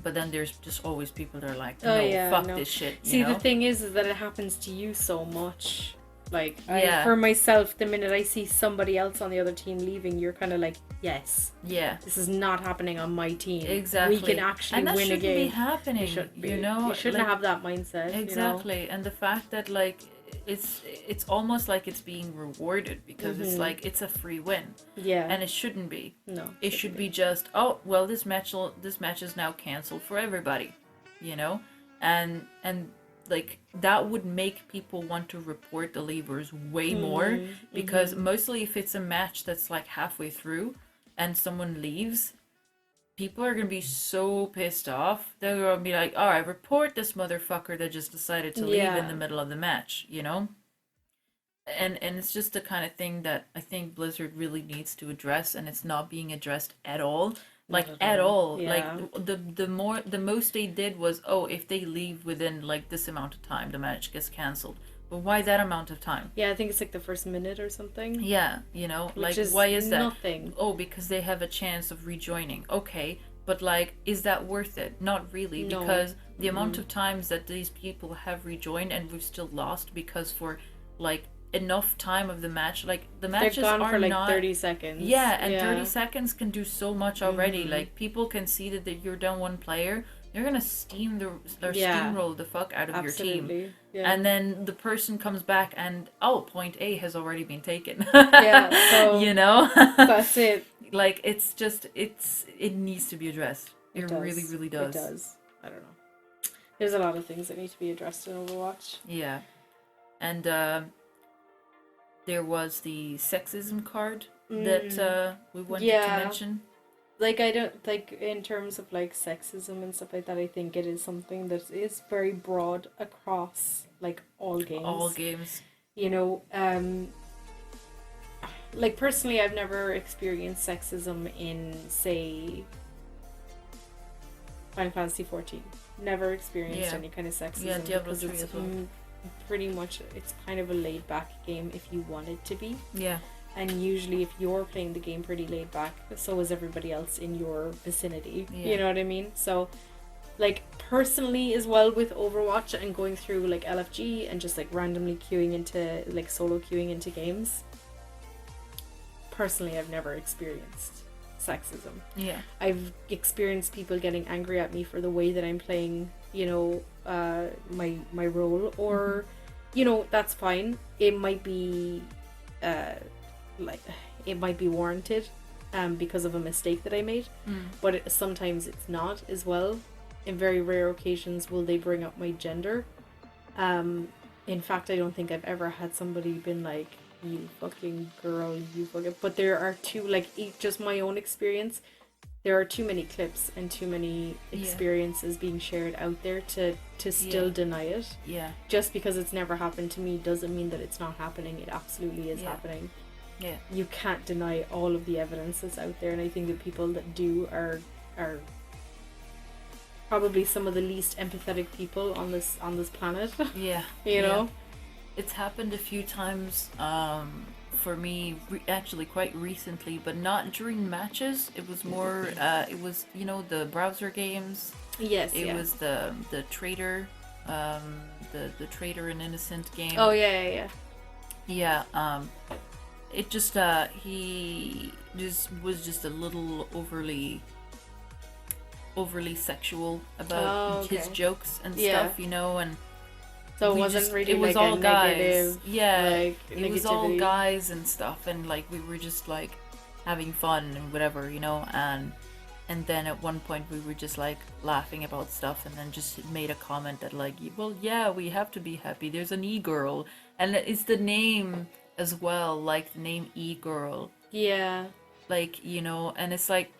But then there's just always people that are like, no, fuck this shit, you know? The thing is that it happens to you so much. Like, for myself, the minute I see somebody else on the other team leaving, you're kind of like, yes, this is not happening on my team. Exactly. We can actually win a game. And that shouldn't be happening. You know, you shouldn't have that mindset. Exactly. You know? And the fact that like it's almost like it's being rewarded because it's like it's a free win. Yeah. And it shouldn't be. No. It should be just, oh well, this match is now canceled for everybody, you know, and like that would make people want to report the levers way more because mostly if it's a match that's like halfway through and someone leaves, people are gonna be so pissed off. They're gonna be like, all right, report this motherfucker that just decided to leave in the middle of the match, you know. And it's just the kind of thing that I think Blizzard really needs to address, and it's not being addressed at all. Like at all. Yeah. Like the most they did was, oh, if they leave within like this amount of time, the match gets cancelled. But why that amount of time? Yeah, I think it's like the first minute or something. Yeah, you know, Which like is why is that? Nothing. Oh, because they have a chance of rejoining. Okay, but like, is that worth it? Not really, because the amount of times that these people have rejoined and we've still lost because for like enough time of the match, like the matches They're gone are for like not 30 seconds. Yeah, and 30 seconds can do so much already. Like people can see that you're down one player, they're gonna steamroll the fuck out of your team. Yeah. And then the person comes back and point A has already been taken. So you know, that's it. Like it's just it needs to be addressed. It really, really does. It does. I don't know. There's a lot of things that need to be addressed in Overwatch. Yeah, and there was the sexism card that we wanted to mention. Like, I don't, like, in terms of, like, sexism and stuff like that, I think it is something that is very broad across, like, all games. All games. You know, like, personally, I've never experienced sexism in, say, Final Fantasy 14. Never experienced any kind of sexism. Yeah, Diablo 3 it's as well. Pretty much, it's kind of a laid-back game if you want it to be. Yeah. And usually if you're playing the game pretty laid back, so is everybody else in your vicinity. Yeah. You know what I mean? So, like, personally as well with Overwatch and going through, like, LFG and just, like, randomly queuing into, like, solo queuing into games, personally I've never experienced sexism. Yeah. I've experienced people getting angry at me for the way that I'm playing, you know, my role, or, you know, that's fine. It might be, like, it might be warranted because of a mistake that I made, but sometimes it's not as well. In very rare occasions will they bring up my gender. In fact, I don't think I've ever had somebody been like, you fucking girl, you fucking, but there are two, like, just my own experience, there are too many clips and too many experiences being shared out there to still deny it. Yeah. Just because it's never happened to me doesn't mean that it's not happening. It absolutely is happening. Yeah. You can't deny all of the evidence that's out there, and I think that people that do are probably some of the least empathetic people on this planet. Yeah. You know? It's happened a few times for me actually quite recently, but not during matches. It was more it was, you know, the browser games. Yes. It was the traitor the traitor and innocent game. Oh yeah. It just he just was just a little overly sexual about his jokes and stuff, you know, and so it wasn't really, it was like all a guys. negative, It negativity. was all guys and stuff, and like we were just like having fun and whatever, you know, and then at one point we were just like laughing about stuff, and then just made a comment that like, well, yeah, we have to be happy. There's an e-girl, and it's the name as well, like the name e-girl. Yeah. Like, you know, and it's like,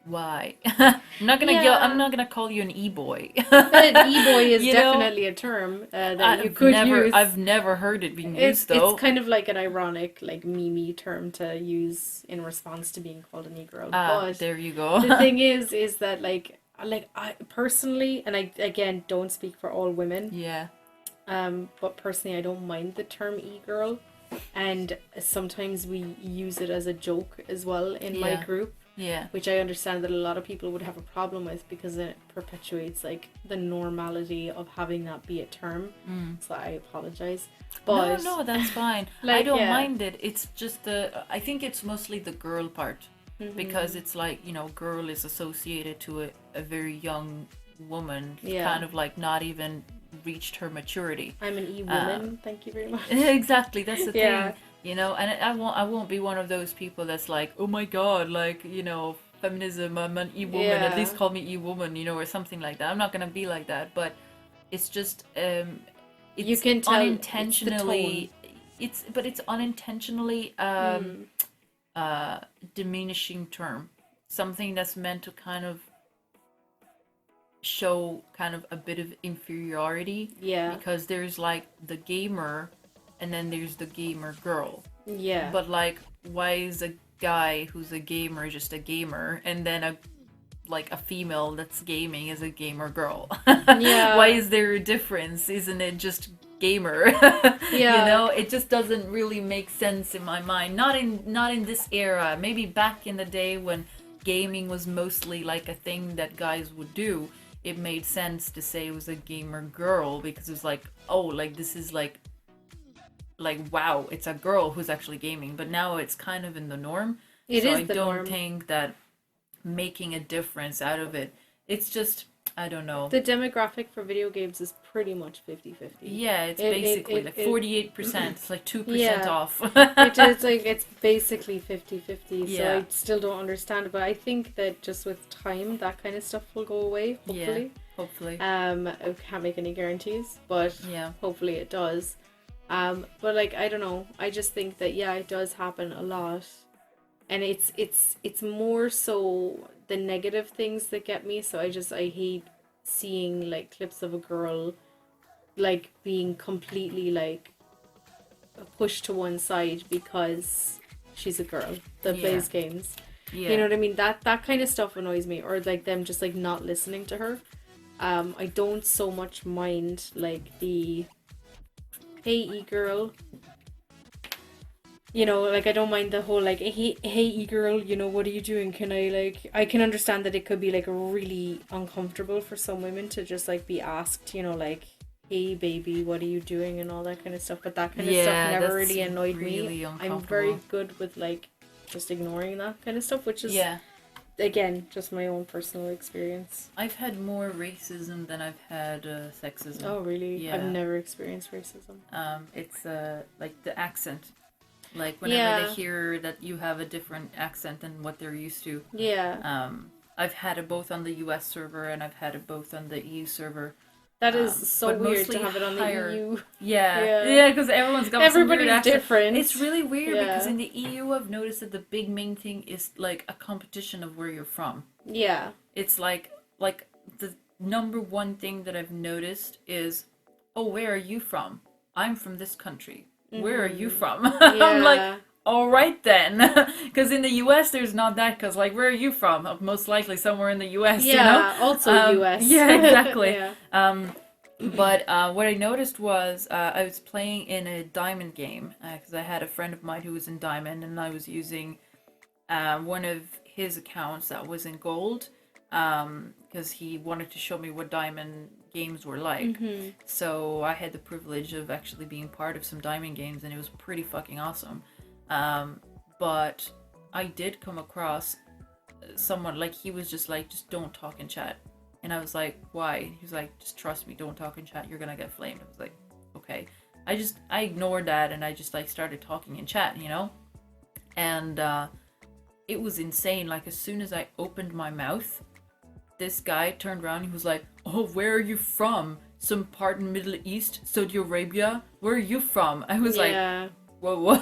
why? I'm not gonna call you an e-boy. But e-boy is definitely a term that you could use. I've never heard it being used though. It's kind of like an ironic, like meme term to use in response to being called an e-girl. But there you go. The thing is that like I personally, and I again don't speak for all women. Yeah. But personally, I don't mind the term e-girl, and sometimes we use it as a joke as well in my group. Yeah. Which I understand that a lot of people would have a problem with, because it perpetuates like the normality of having that be a term. So I apologize. But no, that's fine. I don't mind it. It's just I think it's mostly the girl part. Because it's like, you know, girl is associated to a very young woman, kind of like not even reached her maturity. I'm an e-woman, thank you very much. Exactly, that's the thing. You know, and I won't be one of those people that's like, oh my god, like, you know, feminism, I'm an e-woman, at least call me e-woman, you know, or something like that. I'm not gonna be like that, but it's just it's you can tell unintentionally it's unintentionally diminishing term. Something that's meant to kind of show kind of a bit of inferiority. Yeah. Because there's like the gamer, and then there's the gamer girl. Yeah. But like, why is a guy who's a gamer just a gamer, and then a female that's gaming is a gamer girl? Yeah. Why is there a difference? Isn't it just gamer? Yeah. You know, it just doesn't really make sense in my mind. Not in this era. Maybe back in the day when gaming was mostly like a thing that guys would do, it made sense to say it was a gamer girl, because it was like, oh, like this is like wow, it's a girl who's actually gaming. But now it's kind of in the norm. I don't think that making a difference out of it, it's just, I don't know. The demographic for video games is pretty much 50-50. Yeah, it's basically like 48%. It's like 2% off. It's basically 50-50. Yeah. So I still don't understand it, but I think that just with time, that kind of stuff will go away, hopefully. Yeah, hopefully. I can't make any guarantees, but hopefully it does. But like, I don't know, I just think that it does happen a lot, and it's more so the negative things that get me. So I hate seeing like clips of a girl like being completely like pushed to one side because she's a girl that plays games. You know what I mean? That kind of stuff annoys me, or like them just like not listening to her. I don't so much mind like the hey e-girl, you know, like I don't mind the whole like hey e-girl, you know, what are you doing? I can understand that it could be like really uncomfortable for some women to just like be asked, you know, like, hey baby, what are you doing, and all that kind of stuff. But that kind of stuff never really annoyed me. I'm very good with like just ignoring that kind of stuff, which is again just my own personal experience. I've had more racism than I've had sexism. Oh really? Yeah. I've never experienced racism. It's like the accent. Like whenever they hear that you have a different accent than what they're used to. Yeah. I've had it both on the US server and I've had it both on the EU server. That is so weird to have it on higher. the EU. Yeah, because everyone's got everybody's different. It's really weird because in the EU, I've noticed that the big main thing is like a competition of where you're from. Yeah, it's like the number one thing that I've noticed is, oh, where are you from? I'm from this country. Where are you from? I'm like, all right then, because in the U.S. there's not that. Because like, where are you from? Most likely somewhere in the U.S. Yeah, you know? also U.S. Yeah, exactly. Yeah. But what I noticed was I was playing in a diamond game because I had a friend of mine who was in diamond, and I was using one of his accounts that was in gold because he wanted to show me what diamond games were like. So I had the privilege of actually being part of some diamond games, and it was pretty fucking awesome. But I did come across someone, like, he was just like, just don't talk and chat. And I was like, why? He was like, just trust me, don't talk and chat, you're gonna get flamed. I was like, okay. I ignored that, and I just like started talking and chat, you know? And it was insane. Like, as soon as I opened my mouth, this guy turned around, he was like, oh, where are you from? Some part in Middle East? Saudi Arabia? Where are you from? I was like, whoa,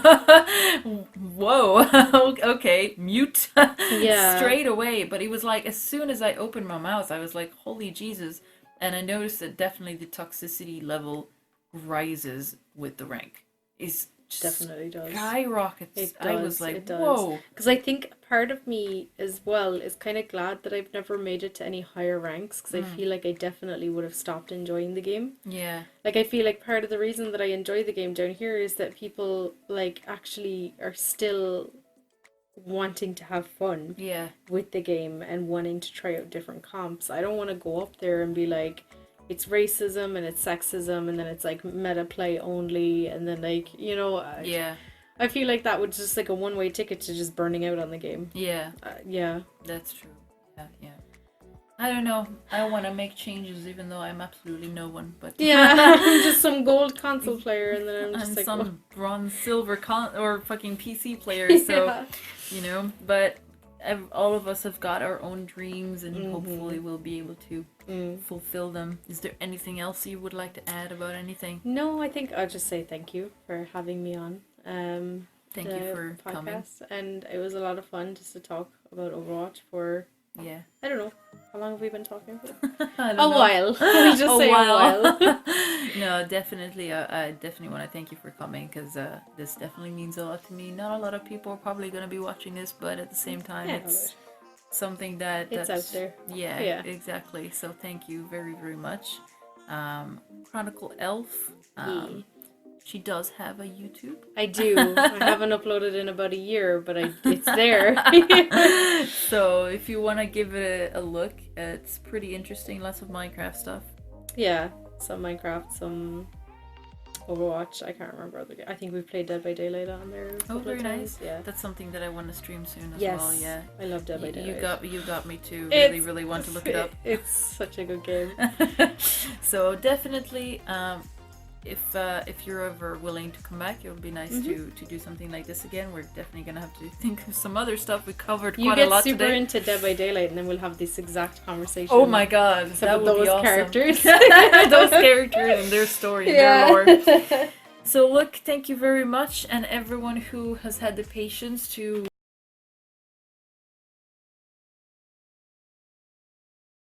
whoa, okay, mute. Straight away. But it was like, as soon as I opened my mouth, I was like, holy Jesus. And I noticed that definitely the toxicity level rises with the rank. It's just definitely does. Skyrockets. It does. I was like, whoa. Because I think part of me as well is kind of glad that I've never made it to any higher ranks, because I feel like I definitely would have stopped enjoying the game. Yeah. Like, I feel like part of the reason that I enjoy the game down here is that people, like, actually are still wanting to have fun with the game and wanting to try out different comps. I don't want to go up there and be like, it's racism and it's sexism and then it's like meta play only, and then like, you know, I feel like that was just like a one-way ticket to just burning out on the game. Yeah. That's true. Yeah. I don't know. I want to make changes even though I'm absolutely no one. But I'm just some gold console player, and then I'm just like some bronze, silver or fucking PC player. So you know, but all of us have got our own dreams, and hopefully we'll be able to fulfill them. Is there anything else you would like to add about anything? No, I think I'll just say thank you for having me on. Thank you for coming. And it was a lot of fun just to talk about Overwatch for I don't know, how long have we been talking for? A while. We'll just say a while. No, definitely. I definitely want to thank you for coming, because this definitely means a lot to me. Not a lot of people are probably going to be watching this, but at the same time, it's something that's out there. Yeah, exactly. So thank you very, very much. Chronicle Elf. She does have a YouTube. I do. I haven't uploaded in about a year, but it's there. So if you want to give it a look, it's pretty interesting. Lots of Minecraft stuff. Yeah, some Minecraft, some Overwatch. I can't remember other games. I think we've played Dead by Daylight on there. Oh, very nice. Yeah, that's something that I want to stream soon as well. Yeah, I love Dead by Daylight. You got me too. Really want to look it up. It's such a good game. So definitely, if you're ever willing to come back, it would be nice to do something like this again. We're definitely gonna have to think of some other stuff. We covered quite a lot today. You get super into Dead by Daylight, and then we'll have this exact conversation. Oh my god, that would be awesome. Characters. Those characters and their story and their lore. So look, thank you very much, and everyone who has had the patience to